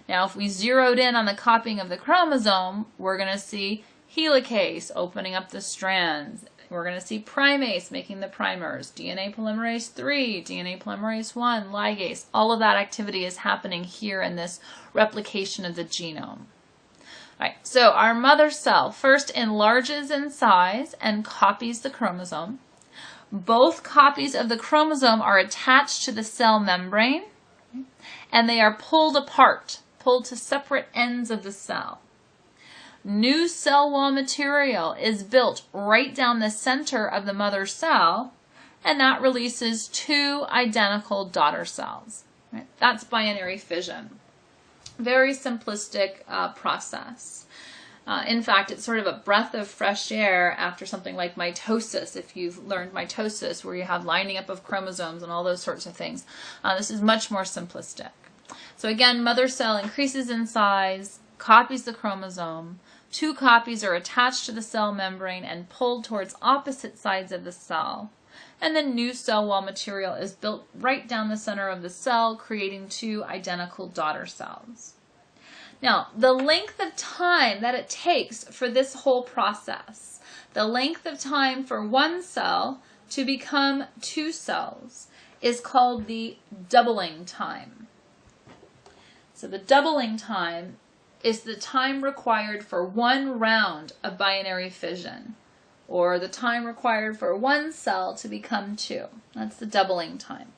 Now, if we zeroed in on the copying of the chromosome, we're going to see helicase opening up the strands. We're going to see primase making the primers, DNA polymerase 3, DNA polymerase 1, ligase. All of that activity is happening here in this replication of the genome. All right, so our mother cell first enlarges in size and copies the chromosome. Both copies of the chromosome are attached to the cell membrane, and they are pulled apart, pulled to separate ends of the cell. New cell wall material is built right down the center of the mother cell, and that releases two identical daughter cells. Right? That's binary fission. Very simplistic process. In fact, it's sort of a breath of fresh air after something like mitosis, if you've learned mitosis, where you have lining up of chromosomes and all those sorts of things. This is much more simplistic. So again, mother cell increases in size, copies the chromosome. Two copies are attached to the cell membrane and pulled towards opposite sides of the cell. And then new cell wall material is built right down the center of the cell, creating two identical daughter cells. Now, the length of time that it takes for this whole process, the length of time for one cell to become two cells, is called the doubling time. So the doubling time is the time required for one round of binary fission, or the time required for one cell to become two. That's the doubling time.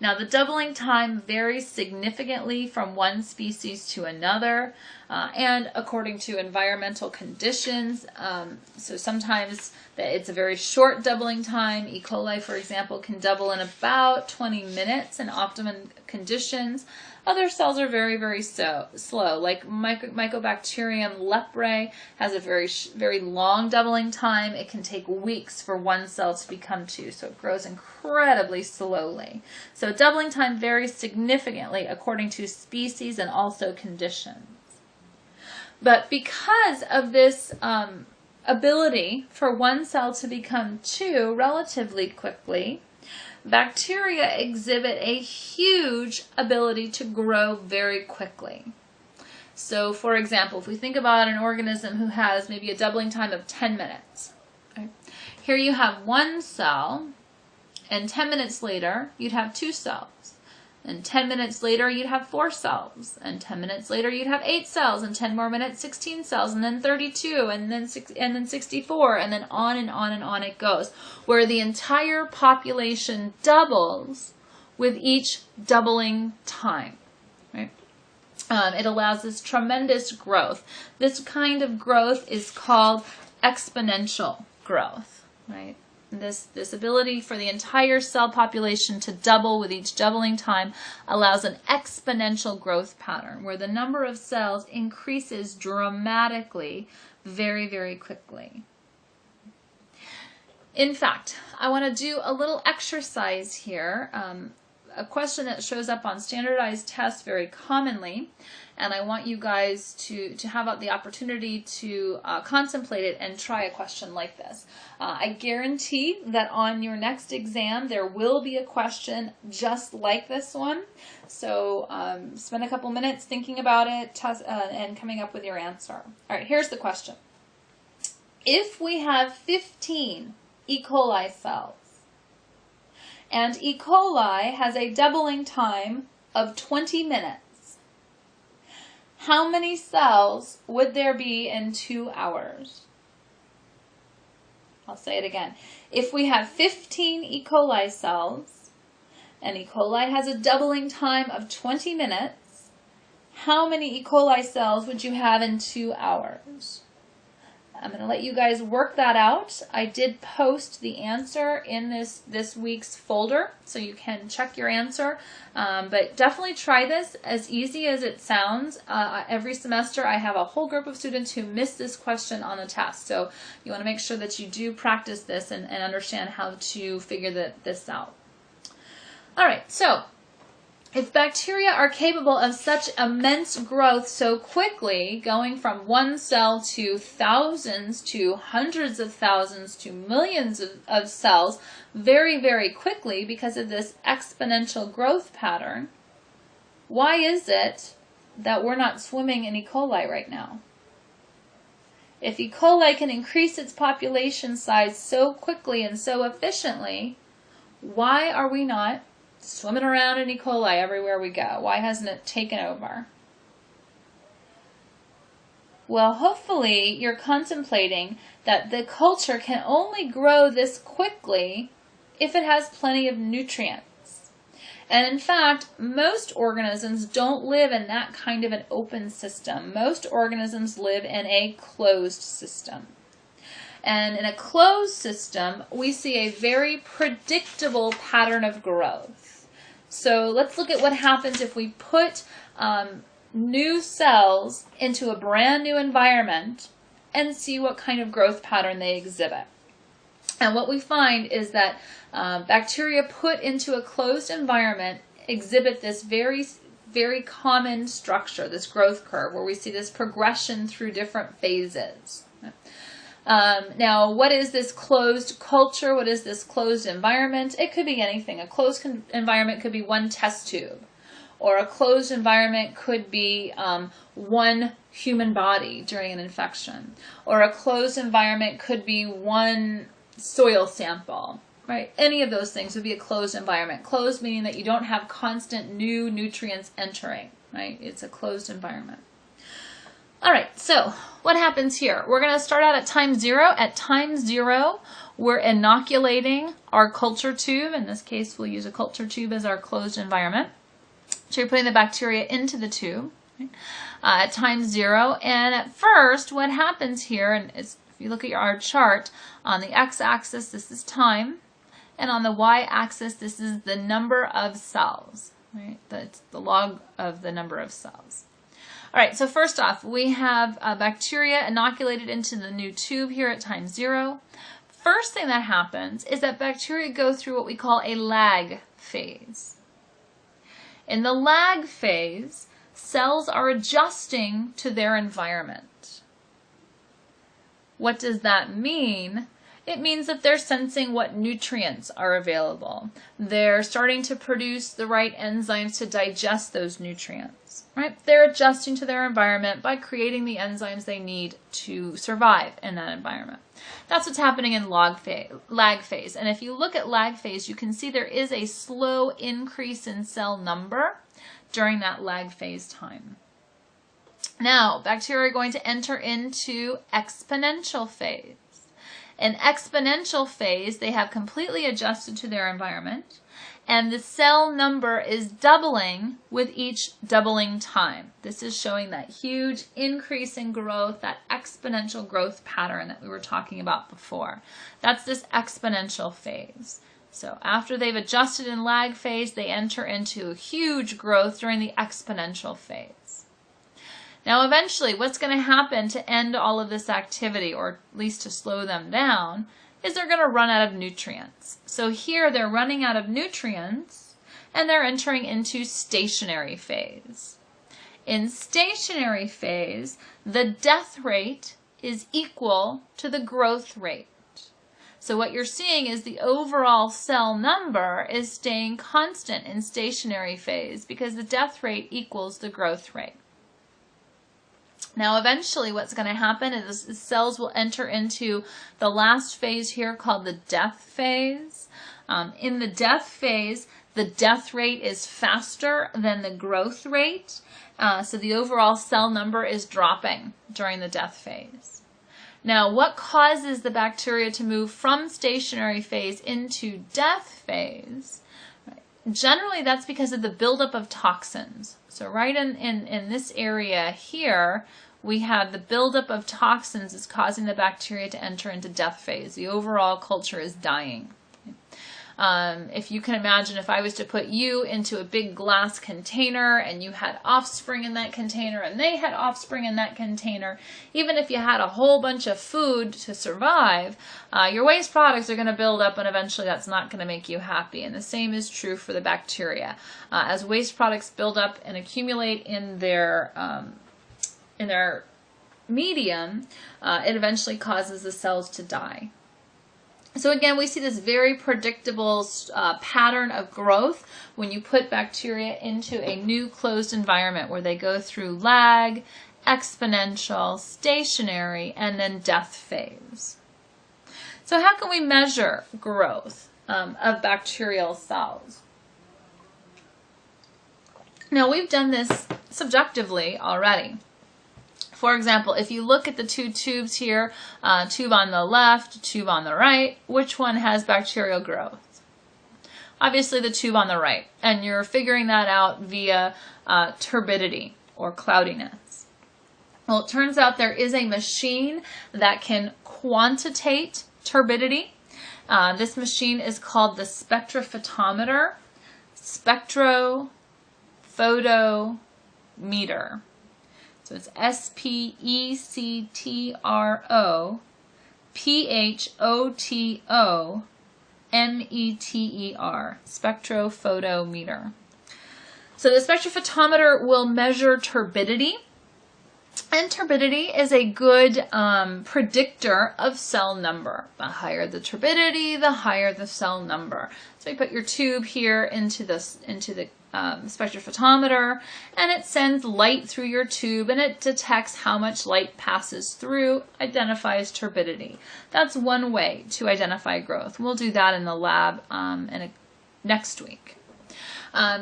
Now, the doubling time varies significantly from one species to another, and according to environmental conditions. So sometimes it's a very short doubling time. E. coli, for example, can double in about 20 minutes in optimum conditions. Other cells are very, very slow. Like Mycobacterium leprae has a very long doubling time. It can take weeks for one cell to become two, so it grows incredibly slowly. So doubling time varies significantly according to species and also conditions. But because of this ability for one cell to become two relatively quickly, bacteria exhibit a huge ability to grow very quickly. So, for example, if we think about an organism who has maybe a doubling time of 10 minutes, right? Here you have one cell, and 10 minutes later, you'd have two cells. And 10 minutes later, you'd have 4 cells. And 10 minutes later, you'd have 8 cells. And 10 more minutes, 16 cells. And then 32. And then 64. And then on and on and on it goes. Where the entire population doubles with each doubling time. Right? It allows this tremendous growth. This kind of growth is called exponential growth, right? This ability for the entire cell population to double with each doubling time allows an exponential growth pattern where the number of cells increases dramatically very, very quickly. In fact, I want to do a little exercise here, a question that shows up on standardized tests very commonly, and I want you guys to have the opportunity to contemplate it and try a question like this. I guarantee that on your next exam there will be a question just like this one, so spend a couple minutes thinking about it and coming up with your answer. All right, here's the question. If we have 15 E. coli cells, and E. coli has a doubling time of 20 minutes, how many cells would there be in 2 hours? I'll say it again. If we have 15 E. coli cells, and E. coli has a doubling time of 20 minutes, how many E. coli cells would you have in 2 hours? I'm going to let you guys work that out. I did post the answer in this week's folder, so you can check your answer. But definitely try this, as easy as it sounds. Every semester I have a whole group of students who miss this question on the test. So you want to make sure that you do practice this and understand how to figure this out. All right, so if bacteria are capable of such immense growth so quickly, going from one cell to thousands to hundreds of thousands to millions of cells very, very quickly because of this exponential growth pattern, why is it that we're not swimming in E. coli right now? If E. coli can increase its population size so quickly and so efficiently, why are we not swimming around in E. coli everywhere we go? Why hasn't it taken over? Well, hopefully you're contemplating that the culture can only grow this quickly if it has plenty of nutrients. And in fact, most organisms don't live in that kind of an open system. Most organisms live in a closed system. And in a closed system, we see a very predictable pattern of growth. So let's look at what happens if we put new cells into a brand new environment and see what kind of growth pattern they exhibit. And what we find is that bacteria put into a closed environment exhibit this very, very common structure, this growth curve, where we see this progression through different phases. Now, what is this closed culture? What is this closed environment? It could be anything. A closed environment could be one test tube, or a closed environment could be one human body during an infection, or a closed environment could be one soil sample, right? Any of those things would be a closed environment. Closed meaning that you don't have constant new nutrients entering, right? It's a closed environment. All right, so what happens here? We're going to start out at time 0. At time 0, we're inoculating our culture tube. In this case, we'll use a culture tube as our closed environment. So you're putting the bacteria into the tube, right? At time 0. And at first, what happens here, and if you look at our chart, on the x-axis, this is time, and on the y-axis, this is the number of cells, right? That's the log of the number of cells. All right, so first off, we have bacteria inoculated into the new tube here at time 0. First thing that happens is that bacteria go through what we call a lag phase. In the lag phase, cells are adjusting to their environment. What does that mean? It means that they're sensing what nutrients are available. They're starting to produce the right enzymes to digest those nutrients, right? They're adjusting to their environment by creating the enzymes they need to survive in that environment. That's what's happening in lag phase. And if you look at lag phase, you can see there is a slow increase in cell number during that lag phase time. Now, bacteria are going to enter into exponential phase. In exponential phase, they have completely adjusted to their environment, and the cell number is doubling with each doubling time. This is showing that huge increase in growth, that exponential growth pattern that we were talking about before. That's this exponential phase. So after they've adjusted in lag phase, they enter into huge growth during the exponential phase. Now eventually, what's going to happen to end all of this activity, or at least to slow them down, is they're going to run out of nutrients. So here they're running out of nutrients and they're entering into stationary phase. In stationary phase, the death rate is equal to the growth rate. So what you're seeing is the overall cell number is staying constant in stationary phase because the death rate equals the growth rate. Now eventually what's going to happen is the cells will enter into the last phase here called the death phase. In the death phase, the death rate is faster than the growth rate, so the overall cell number is dropping during the death phase. Now, what causes the bacteria to move from stationary phase into death phase? Generally, that's because of the buildup of toxins. So right in this area here, we have the buildup of toxins is causing the bacteria to enter into death phase. The overall culture is dying. If you can imagine, if I was to put you into a big glass container and you had offspring in that container and they had offspring in that container, even if you had a whole bunch of food to survive, your waste products are going to build up and eventually that's not going to make you happy. And the same is true for the bacteria. As waste products build up and accumulate in their medium, it eventually causes the cells to die. So again, we see this very predictable pattern of growth when you put bacteria into a new closed environment where they go through lag, exponential, stationary, and then death phase. So how can we measure growth of bacterial cells? Now we've done this subjectively already. For example, if you look at the two tubes here, tube on the left, tube on the right, which one has bacterial growth? Obviously the tube on the right, and you're figuring that out via turbidity or cloudiness. Well, it turns out there is a machine that can quantitate turbidity. This machine is called the spectrophotometer, spectrophotometer. So it's spectrophotometer, spectrophotometer. So the spectrophotometer will measure turbidity, and turbidity is a good predictor of cell number. The higher the turbidity, the higher the cell number. So you put your tube here into the spectrophotometer, and it sends light through your tube and it detects how much light passes through, identifies turbidity. That's one way to identify growth. We'll do that in the lab next week.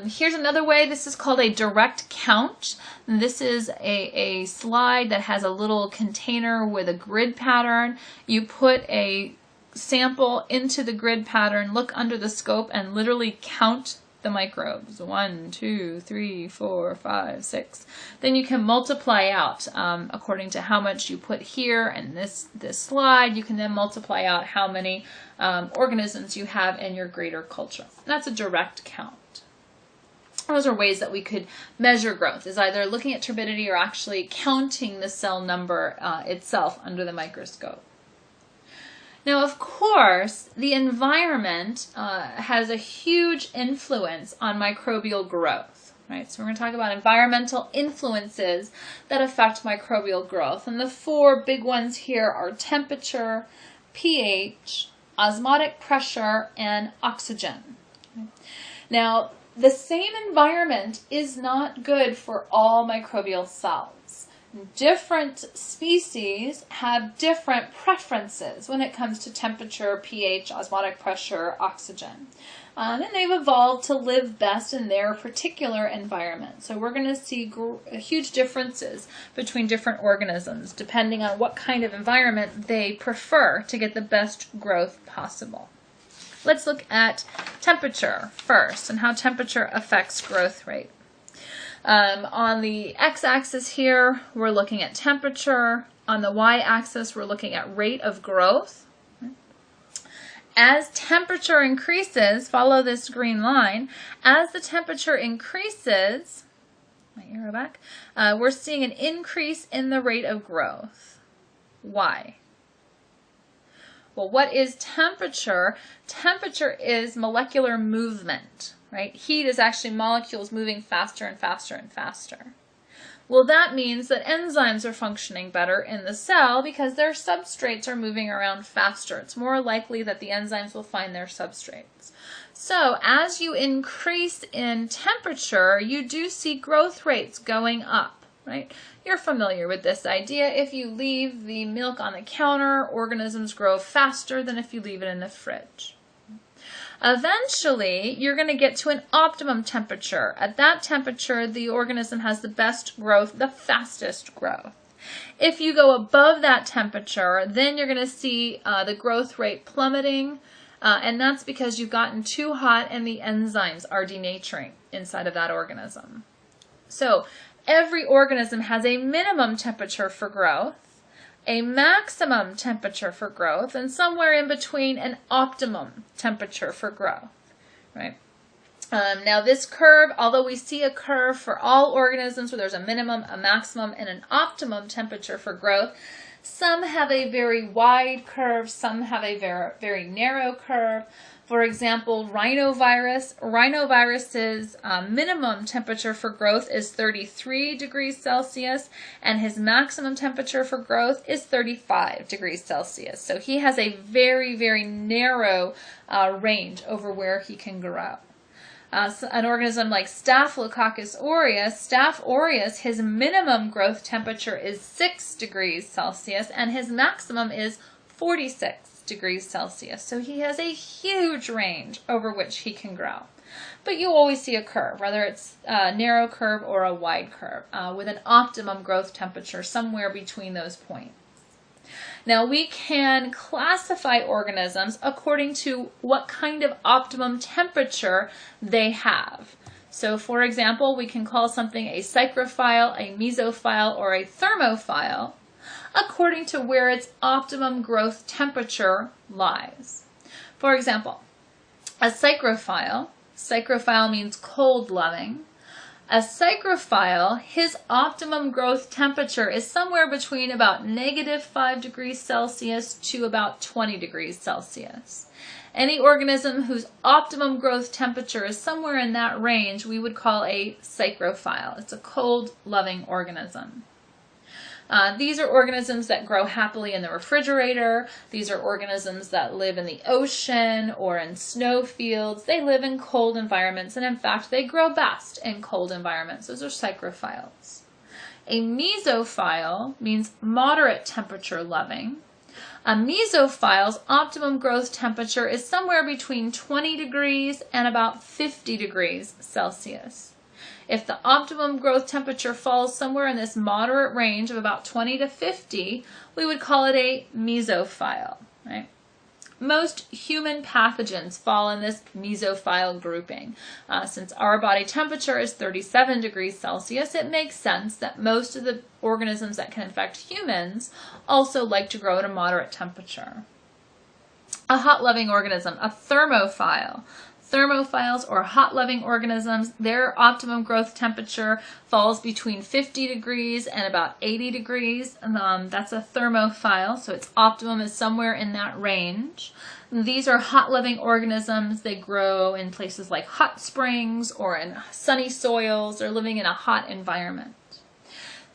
Here's another way. This is called a direct count. This is a slide that has a little container with a grid pattern. You put a sample into the grid pattern, look under the scope, and literally count the microbes. 1, 2, 3, 4, 5, 6. Then you can multiply out according to how much you put here and this slide. You can then multiply out how many organisms you have in your greater culture. That's a direct count. Those are ways that we could measure growth, is either looking at turbidity or actually counting the cell number itself under the microscope. Now, of course, the environment has a huge influence on microbial growth, right? So we're going to talk about environmental influences that affect microbial growth. And the four big ones here are temperature, pH, osmotic pressure, and oxygen. Now, the same environment is not good for all microbial cells. Different species have different preferences when it comes to temperature, pH, osmotic pressure, oxygen. And they've evolved to live best in their particular environment. So we're going to see huge differences between different organisms depending on what kind of environment they prefer to get the best growth possible. Let's look at temperature first and how temperature affects growth rate. On the x-axis here, we're looking at temperature. On the y-axis, we're looking at rate of growth. As temperature increases, follow this green line, as the temperature increases, my arrow back, we're seeing an increase in the rate of growth. Why? Well, what is temperature? Temperature is molecular movement, right? Heat is actually molecules moving faster and faster and faster. Well, that means that enzymes are functioning better in the cell because their substrates are moving around faster. It's more likely that the enzymes will find their substrates. So as you increase in temperature, you do see growth rates going up, right? You're familiar with this idea. If you leave the milk on the counter, organisms grow faster than if you leave it in the fridge. Eventually, you're going to get to an optimum temperature. At that temperature, the organism has the best growth, the fastest growth. If you go above that temperature, then you're going to see the growth rate plummeting, and that's because you've gotten too hot and the enzymes are denaturing inside of that organism. So, every organism has a minimum temperature for growth, a maximum temperature for growth, and somewhere in between an optimum temperature for growth, right? Now this curve, although we see a curve for all organisms where there's a minimum, a maximum, and an optimum temperature for growth, some have a very wide curve, some have a very narrow curve. For example, rhinovirus. Rhinovirus's minimum temperature for growth is 33 degrees Celsius, and his maximum temperature for growth is 35 degrees Celsius. So he has a very narrow range over where he can grow. So an organism like Staphylococcus aureus, Staph aureus, his minimum growth temperature is 6 degrees Celsius, and his maximum is 46 degrees Celsius. So he has a huge range over which he can grow. But you always see a curve, whether it's a narrow curve or a wide curve, with an optimum growth temperature somewhere between those points. Now we can classify organisms according to what kind of optimum temperature they have. So for example, we can call something a psychrophile, a mesophile, or a thermophile according to where its optimum growth temperature lies. For example, a psychrophile means cold-loving. A psychrophile, his optimum growth temperature is somewhere between about -5 degrees Celsius to about 20 degrees Celsius. Any organism whose optimum growth temperature is somewhere in that range, we would call a psychrophile. It's a cold-loving organism. These are organisms that grow happily in the refrigerator. These are organisms that live in the ocean or in snow fields. They live in cold environments, and in fact, they grow best in cold environments. Those are psychrophiles. A mesophile means moderate temperature loving. A mesophile's optimum growth temperature is somewhere between 20 degrees and about 50 degrees Celsius. If the optimum growth temperature falls somewhere in this moderate range of about 20 to 50, we would call it a mesophile, right? Most human pathogens fall in this mesophile grouping. Since our body temperature is 37 degrees Celsius, it makes sense that most of the organisms that can infect humans also like to grow at a moderate temperature. A hot-loving organism, a thermophile. Thermophiles, or hot-loving organisms, their optimum growth temperature falls between 50 degrees and about 80 degrees. That's a thermophile, so its optimum is somewhere in that range. These are hot-loving organisms. They grow in places like hot springs or in sunny soils. They're living in a hot environment.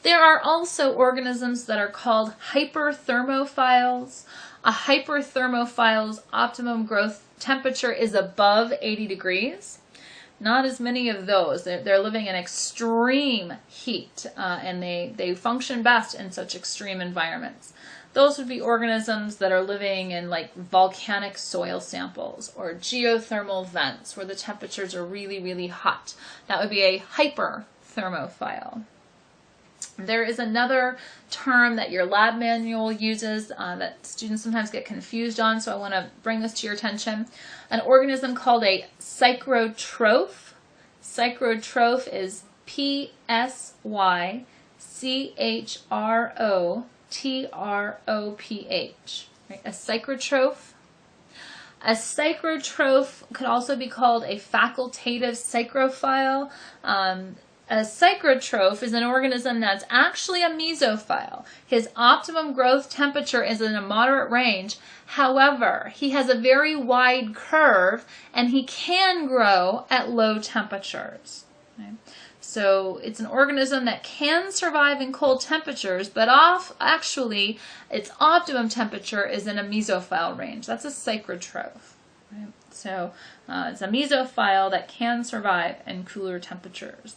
There are also organisms that are called hyperthermophiles. A hyperthermophile's optimum growth temperature is above 80 degrees. Not as many of those. They're living in extreme heat, and they function best in such extreme environments. Those would be organisms that are living in like volcanic soil samples or geothermal vents where the temperatures are really hot. That would be a hyperthermophile. There is another term that your lab manual uses that students sometimes get confused on, so I want to bring this to your attention. An organism called a psychrotroph. Psychrotroph is Psychrotroph. Right? A psychrotroph. A psychrotroph could also be called a facultative psychrophile. A psychrotroph is an organism that's actually a mesophile. His optimum growth temperature is in a moderate range. However, he has a very wide curve and he can grow at low temperatures. Okay? So it's an organism that can survive in cold temperatures, but actually its optimum temperature is in a mesophile range. That's a psychrotroph. Right? So it's a mesophile that can survive in cooler temperatures.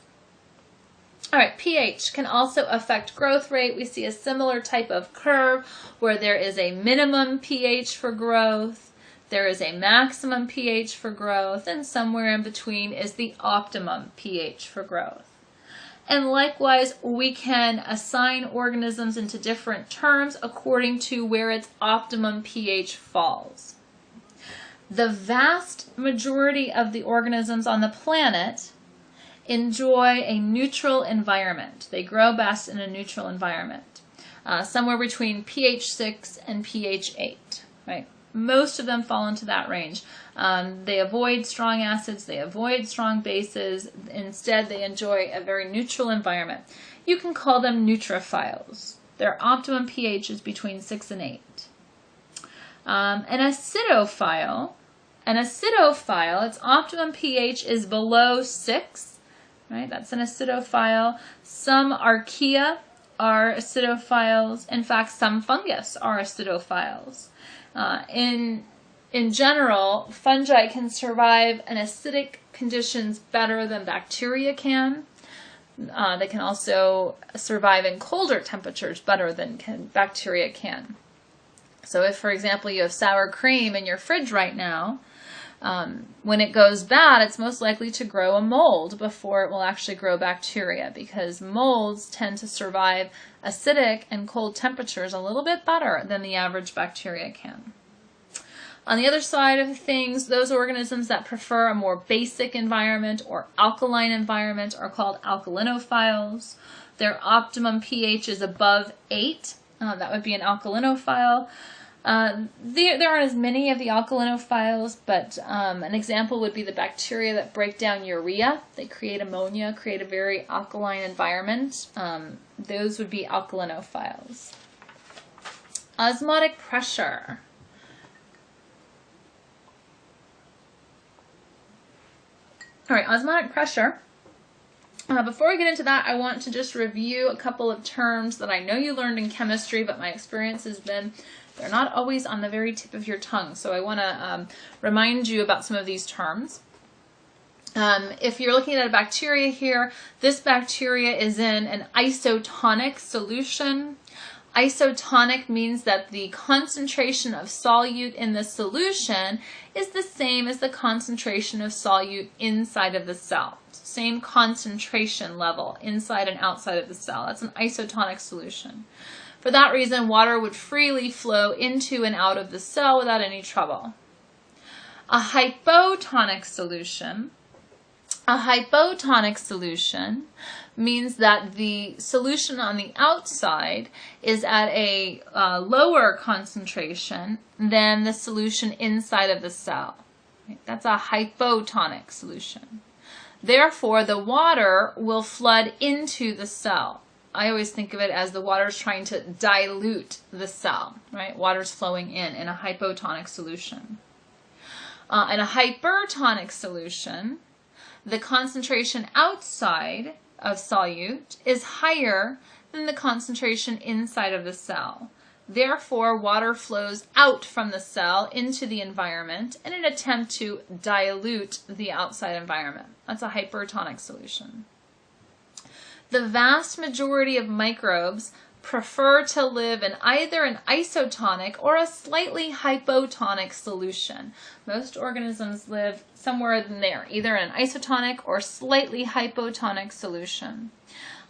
All right, pH can also affect growth rate. We see a similar type of curve where there is a minimum pH for growth, there is a maximum pH for growth, and somewhere in between is the optimum pH for growth. And likewise, we can assign organisms into different terms according to where its optimum pH falls. The vast majority of the organisms on the planet enjoy a neutral environment. They grow best in a neutral environment, somewhere between pH 6 and pH 8. Right? Most of them fall into that range. They avoid strong acids, they avoid strong bases. Instead, they enjoy a very neutral environment. You can call them neutrophiles. Their optimum pH is between 6 and 8. An acidophile, its optimum pH is below 6. Right? That's an acidophile. Some archaea are acidophiles. In fact, some fungus are acidophiles. In general, fungi can survive in acidic conditions better than bacteria can. They can also survive in colder temperatures better than bacteria can. So if, for example, you have sour cream in your fridge right now, when it goes bad, it's most likely to grow a mold before it will actually grow bacteria, because molds tend to survive acidic and cold temperatures a little bit better than the average bacteria can. On the other side of things, those organisms that prefer a more basic environment or alkaline environment are called alkalinophiles. Their optimum pH is above 8. That would be an alkalinophile. There aren't as many of the alkalinophiles, but an example would be the bacteria that break down urea. They create ammonia, create a very alkaline environment. Those would be alkalinophiles. Osmotic pressure. All right, osmotic pressure. Before we get into that, I want to just review a couple of terms that I know you learned in chemistry, but my experience has been they're not always on the very tip of your tongue. So I want to remind you about some of these terms. If you're looking at a bacteria here, this bacteria is in an isotonic solution. Isotonic means that the concentration of solute in the solution is the same as the concentration of solute inside of the cell. Same concentration level inside and outside of the cell. That's an isotonic solution. For that reason, water would freely flow into and out of the cell without any trouble. A hypotonic solution means that the solution on the outside is at a lower concentration than the solution inside of the cell. That's a hypotonic solution. Therefore, the water will flood into the cell. I always think of it as the water is trying to dilute the cell, right? Water's flowing in a hypotonic solution. In a hypertonic solution, the concentration outside of solute is higher than the concentration inside of the cell. Therefore, water flows out from the cell into the environment in an attempt to dilute the outside environment. That's a hypertonic solution. The vast majority of microbes prefer to live in either an isotonic or a slightly hypotonic solution. Most organisms live somewhere in there, either in an isotonic or slightly hypotonic solution.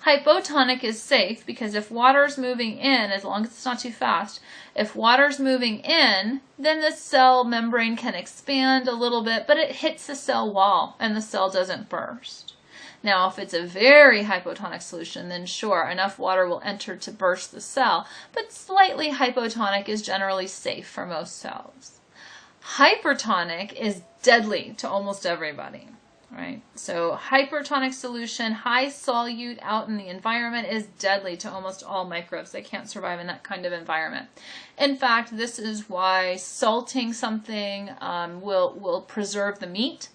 Hypotonic is safe because if water's moving in, as long as it's not too fast, if water's moving in, then the cell membrane can expand a little bit, but it hits the cell wall and the cell doesn't burst. Now, if it's a very hypotonic solution, then sure, enough water will enter to burst the cell, but slightly hypotonic is generally safe for most cells. Hypertonic is deadly to almost everybody, right? So hypertonic solution, high solute out in the environment, is deadly to almost all microbes. They can't survive in that kind of environment. In fact, this is why salting something will preserve the meat.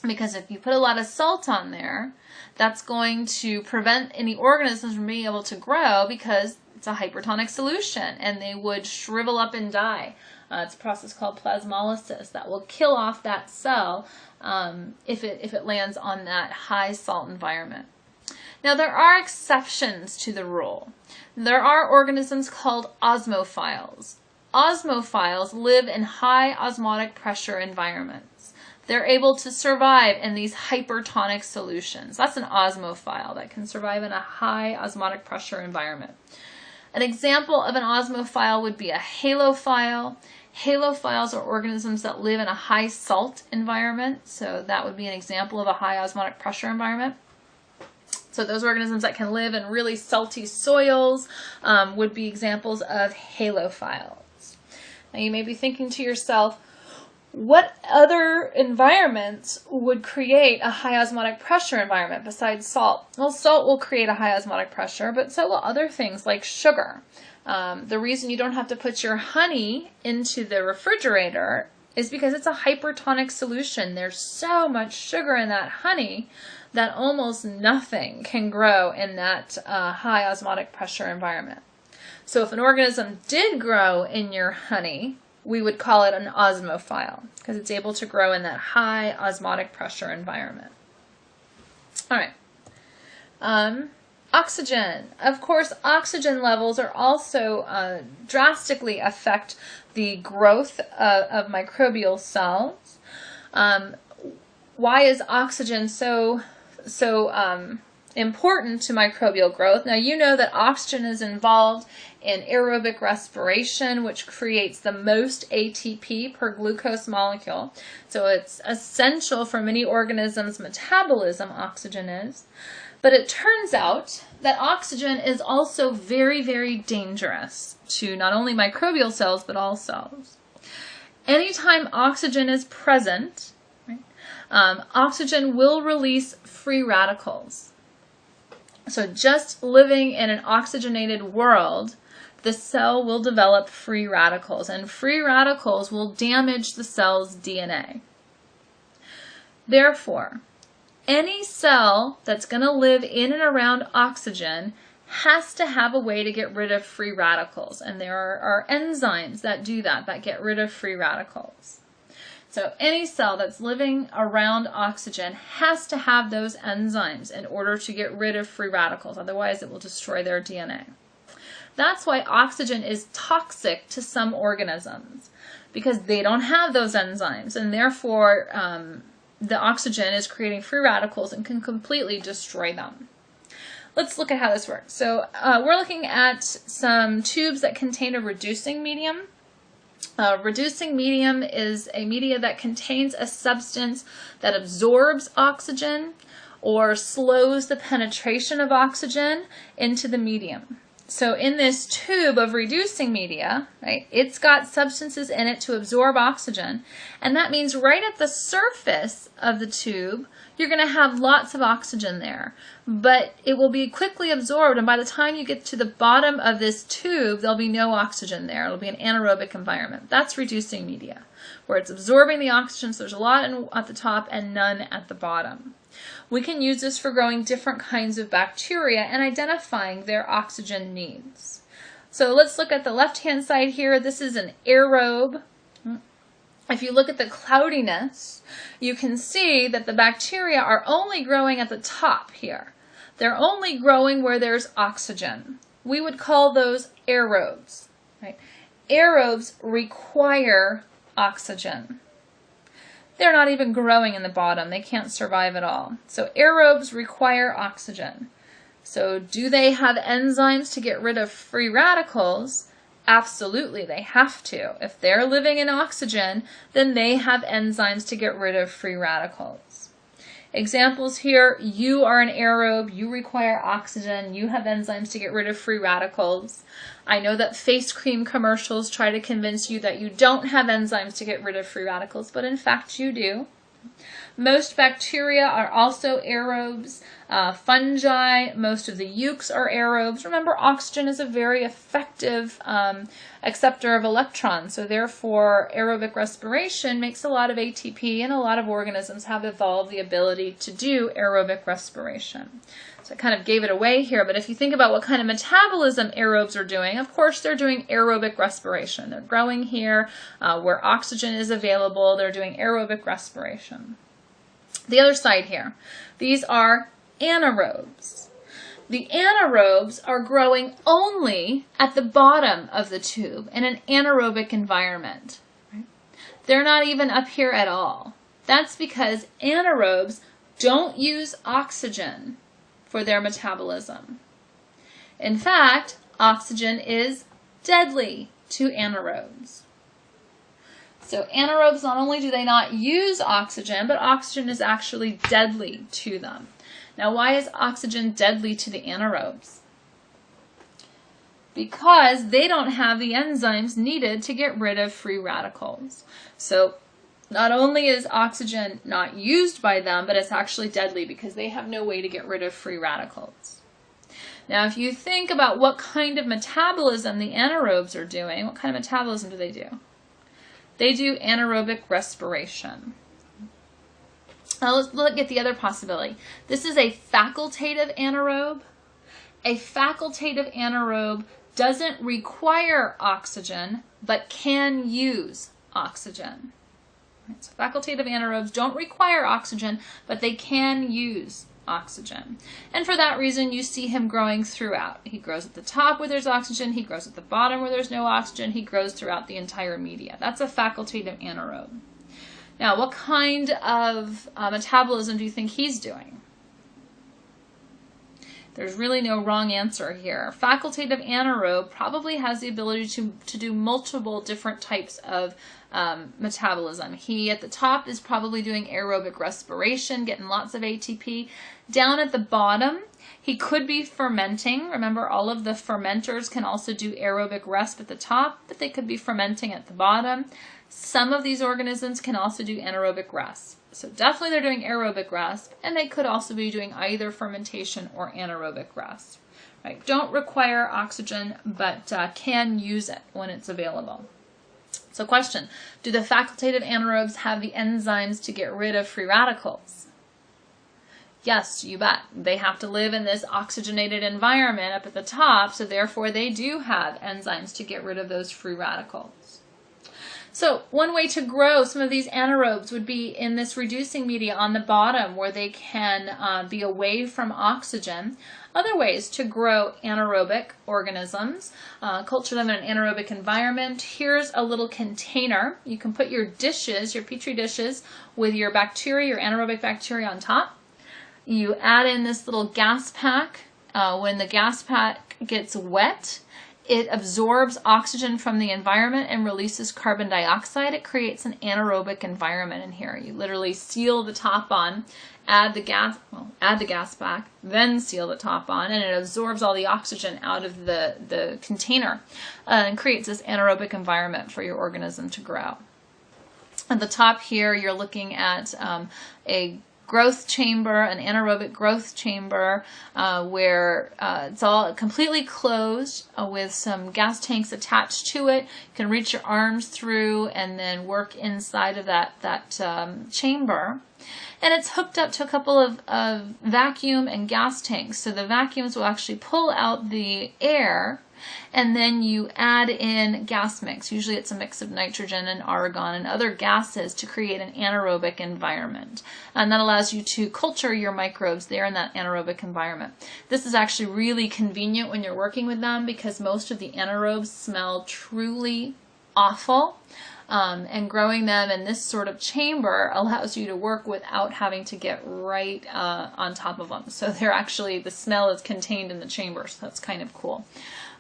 Because if you put a lot of salt on there, that's going to prevent any organisms from being able to grow because it's a hypertonic solution and they would shrivel up and die. It's a process called plasmolysis that will kill off that cell if it lands on that high salt environment. Now there are exceptions to the rule. There are organisms called osmophiles. Osmophiles live in high osmotic pressure environments. They're able to survive in these hypertonic solutions. That's an osmophile that can survive in a high osmotic pressure environment. An example of an osmophile would be a halophile. Halophiles are organisms that live in a high salt environment. So that would be an example of a high osmotic pressure environment. So those organisms that can live in really salty soils would be examples of halophiles. Now you may be thinking to yourself, what other environments would create a high osmotic pressure environment besides salt? Well, salt will create a high osmotic pressure, but so will other things like sugar. The reason you don't have to put your honey into the refrigerator is because it's a hypertonic solution. There's so much sugar in that honey that almost nothing can grow in that high osmotic pressure environment. So if an organism did grow in your honey, we would call it an osmophile because it's able to grow in that high osmotic pressure environment. All right. Oxygen. Of course, oxygen levels are also drastically affect the growth of microbial cells. Why is oxygen so important to microbial growth? Now you know that oxygen is involved in aerobic respiration, which creates the most ATP per glucose molecule. So it's essential for many organisms' metabolism, oxygen is. But it turns out that oxygen is also very, very dangerous to not only microbial cells, but all cells. Anytime oxygen is present, right, oxygen will release free radicals. So just living in an oxygenated world, the cell will develop free radicals, and free radicals will damage the cell's DNA. Therefore, any cell that's going to live in and around oxygen has to have a way to get rid of free radicals, and there are enzymes that do that get rid of free radicals. So any cell that's living around oxygen has to have those enzymes in order to get rid of free radicals, otherwise it will destroy their DNA. That's why oxygen is toxic to some organisms, because they don't have those enzymes, and therefore the oxygen is creating free radicals and can completely destroy them. Let's look at how this works. So we're looking at some tubes that contain a reducing medium. Reducing medium is a media that contains a substance that absorbs oxygen or slows the penetration of oxygen into the medium. So in this tube of reducing media, right, it's got substances in it to absorb oxygen, and that means right at the surface of the tube, you're going to have lots of oxygen there, but it will be quickly absorbed, and by the time you get to the bottom of this tube, there'll be no oxygen there. It'll be an anaerobic environment. That's reducing media, where it's absorbing the oxygen, so there's a lot at the top and none at the bottom. We can use this for growing different kinds of bacteria and identifying their oxygen needs. So let's look at the left-hand side here. This is an aerobe. If you look at the cloudiness, you can see that the bacteria are only growing at the top here. They're only growing where there's oxygen. we would call those aerobes. Right? Aerobes require oxygen. They're not even growing in the bottom. They can't survive at all. So aerobes require oxygen. So do they have enzymes to get rid of free radicals? Absolutely, they have to. If they're living in oxygen, then they have enzymes to get rid of free radicals. Examples here, you are an aerobe, you require oxygen, you have enzymes to get rid of free radicals. I know that face cream commercials try to convince you that you don't have enzymes to get rid of free radicals, but in fact you do. Most bacteria are also aerobes. Fungi, most of the eucs are aerobes. Remember, oxygen is a very effective acceptor of electrons, so therefore aerobic respiration makes a lot of ATP, and a lot of organisms have evolved the ability to do aerobic respiration. So I kind of gave it away here, but if you think about what kind of metabolism aerobes are doing, of course they're doing aerobic respiration. They're growing here where oxygen is available. They're doing aerobic respiration. The other side here, these are anaerobes. The anaerobes are growing only at the bottom of the tube in an anaerobic environment. Right? They're not even up here at all. That's because anaerobes don't use oxygen for their metabolism. In fact, oxygen is deadly to anaerobes. So anaerobes, not only do they not use oxygen, but oxygen is actually deadly to them. Now, why is oxygen deadly to the anaerobes? Because they don't have the enzymes needed to get rid of free radicals. So not only is oxygen not used by them, but it's actually deadly because they have no way to get rid of free radicals. Now, if you think about what kind of metabolism the anaerobes are doing, what kind of metabolism do? They do anaerobic respiration. Now let's look at the other possibility. This is a facultative anaerobe. A facultative anaerobe doesn't require oxygen, but can use oxygen. So facultative anaerobes don't require oxygen, but they can use oxygen. And for that reason, you see him growing throughout. He grows at the top where there's oxygen, he grows at the bottom where there's no oxygen, he grows throughout the entire media. That's a facultative anaerobe. Now, what kind of metabolism do you think he's doing? There's really no wrong answer here. Facultative anaerobe probably has the ability to do multiple different types of metabolism. He at the top is probably doing aerobic respiration, getting lots of ATP. Down at the bottom, he could be fermenting. Remember, all of the fermenters can also do aerobic resp at the top, but they could be fermenting at the bottom. Some of these organisms can also do anaerobic resp. So definitely they're doing aerobic resp, and they could also be doing either fermentation or anaerobic resp. Right? Don't require oxygen, but can use it when it's available. So question, do the facultative anaerobes have the enzymes to get rid of free radicals? Yes, you bet. They have to live in this oxygenated environment up at the top, so therefore they do have enzymes to get rid of those free radicals. So one way to grow some of these anaerobes would be in this reducing media on the bottom where they can be away from oxygen. Other ways to grow anaerobic organisms, culture them in an anaerobic environment. Here's a little container. You can put your dishes, your petri dishes, with your bacteria, your anaerobic bacteria on top. You add in this little gas pack. When the gas pack gets wet, it absorbs oxygen from the environment and releases carbon dioxide. It creates an anaerobic environment in here. You literally seal the top on, add the gas pack, then seal the top on, and it absorbs all the oxygen out of the container and creates this anaerobic environment for your organism to grow. At the top here, you're looking at a growth chamber, an anaerobic growth chamber, where it's all completely closed with some gas tanks attached to it. You can reach your arms through and then work inside of that chamber. And it's hooked up to a couple of vacuum and gas tanks. So the vacuums will actually pull out the air, and then you add in gas mix. Usually it's a mix of nitrogen and argon and other gases to create an anaerobic environment. And that allows you to culture your microbes there in that anaerobic environment. This is actually really convenient when you're working with them because most of the anaerobes smell truly awful. And growing them in this sort of chamber allows you to work without having to get right on top of them. So they're actually, the smell is contained in the chamber, so that's kind of cool.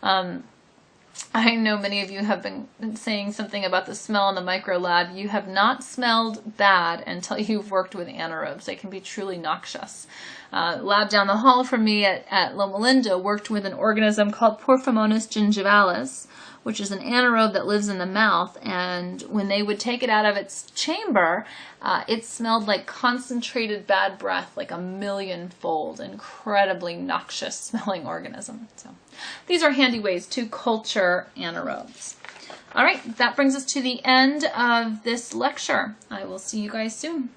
I know many of you have been saying something about the smell in the micro lab. You have not smelled bad until you've worked with anaerobes. They can be truly noxious. Lab down the hall from me at Loma Linda worked with an organism called Porphyromonas gingivalis, which is an anaerobe that lives in the mouth, and when they would take it out of its chamber, it smelled like concentrated bad breath, like 1,000,000-fold. Incredibly noxious smelling organism. So these are handy ways to culture anaerobes. All right, that brings us to the end of this lecture. I will see you guys soon.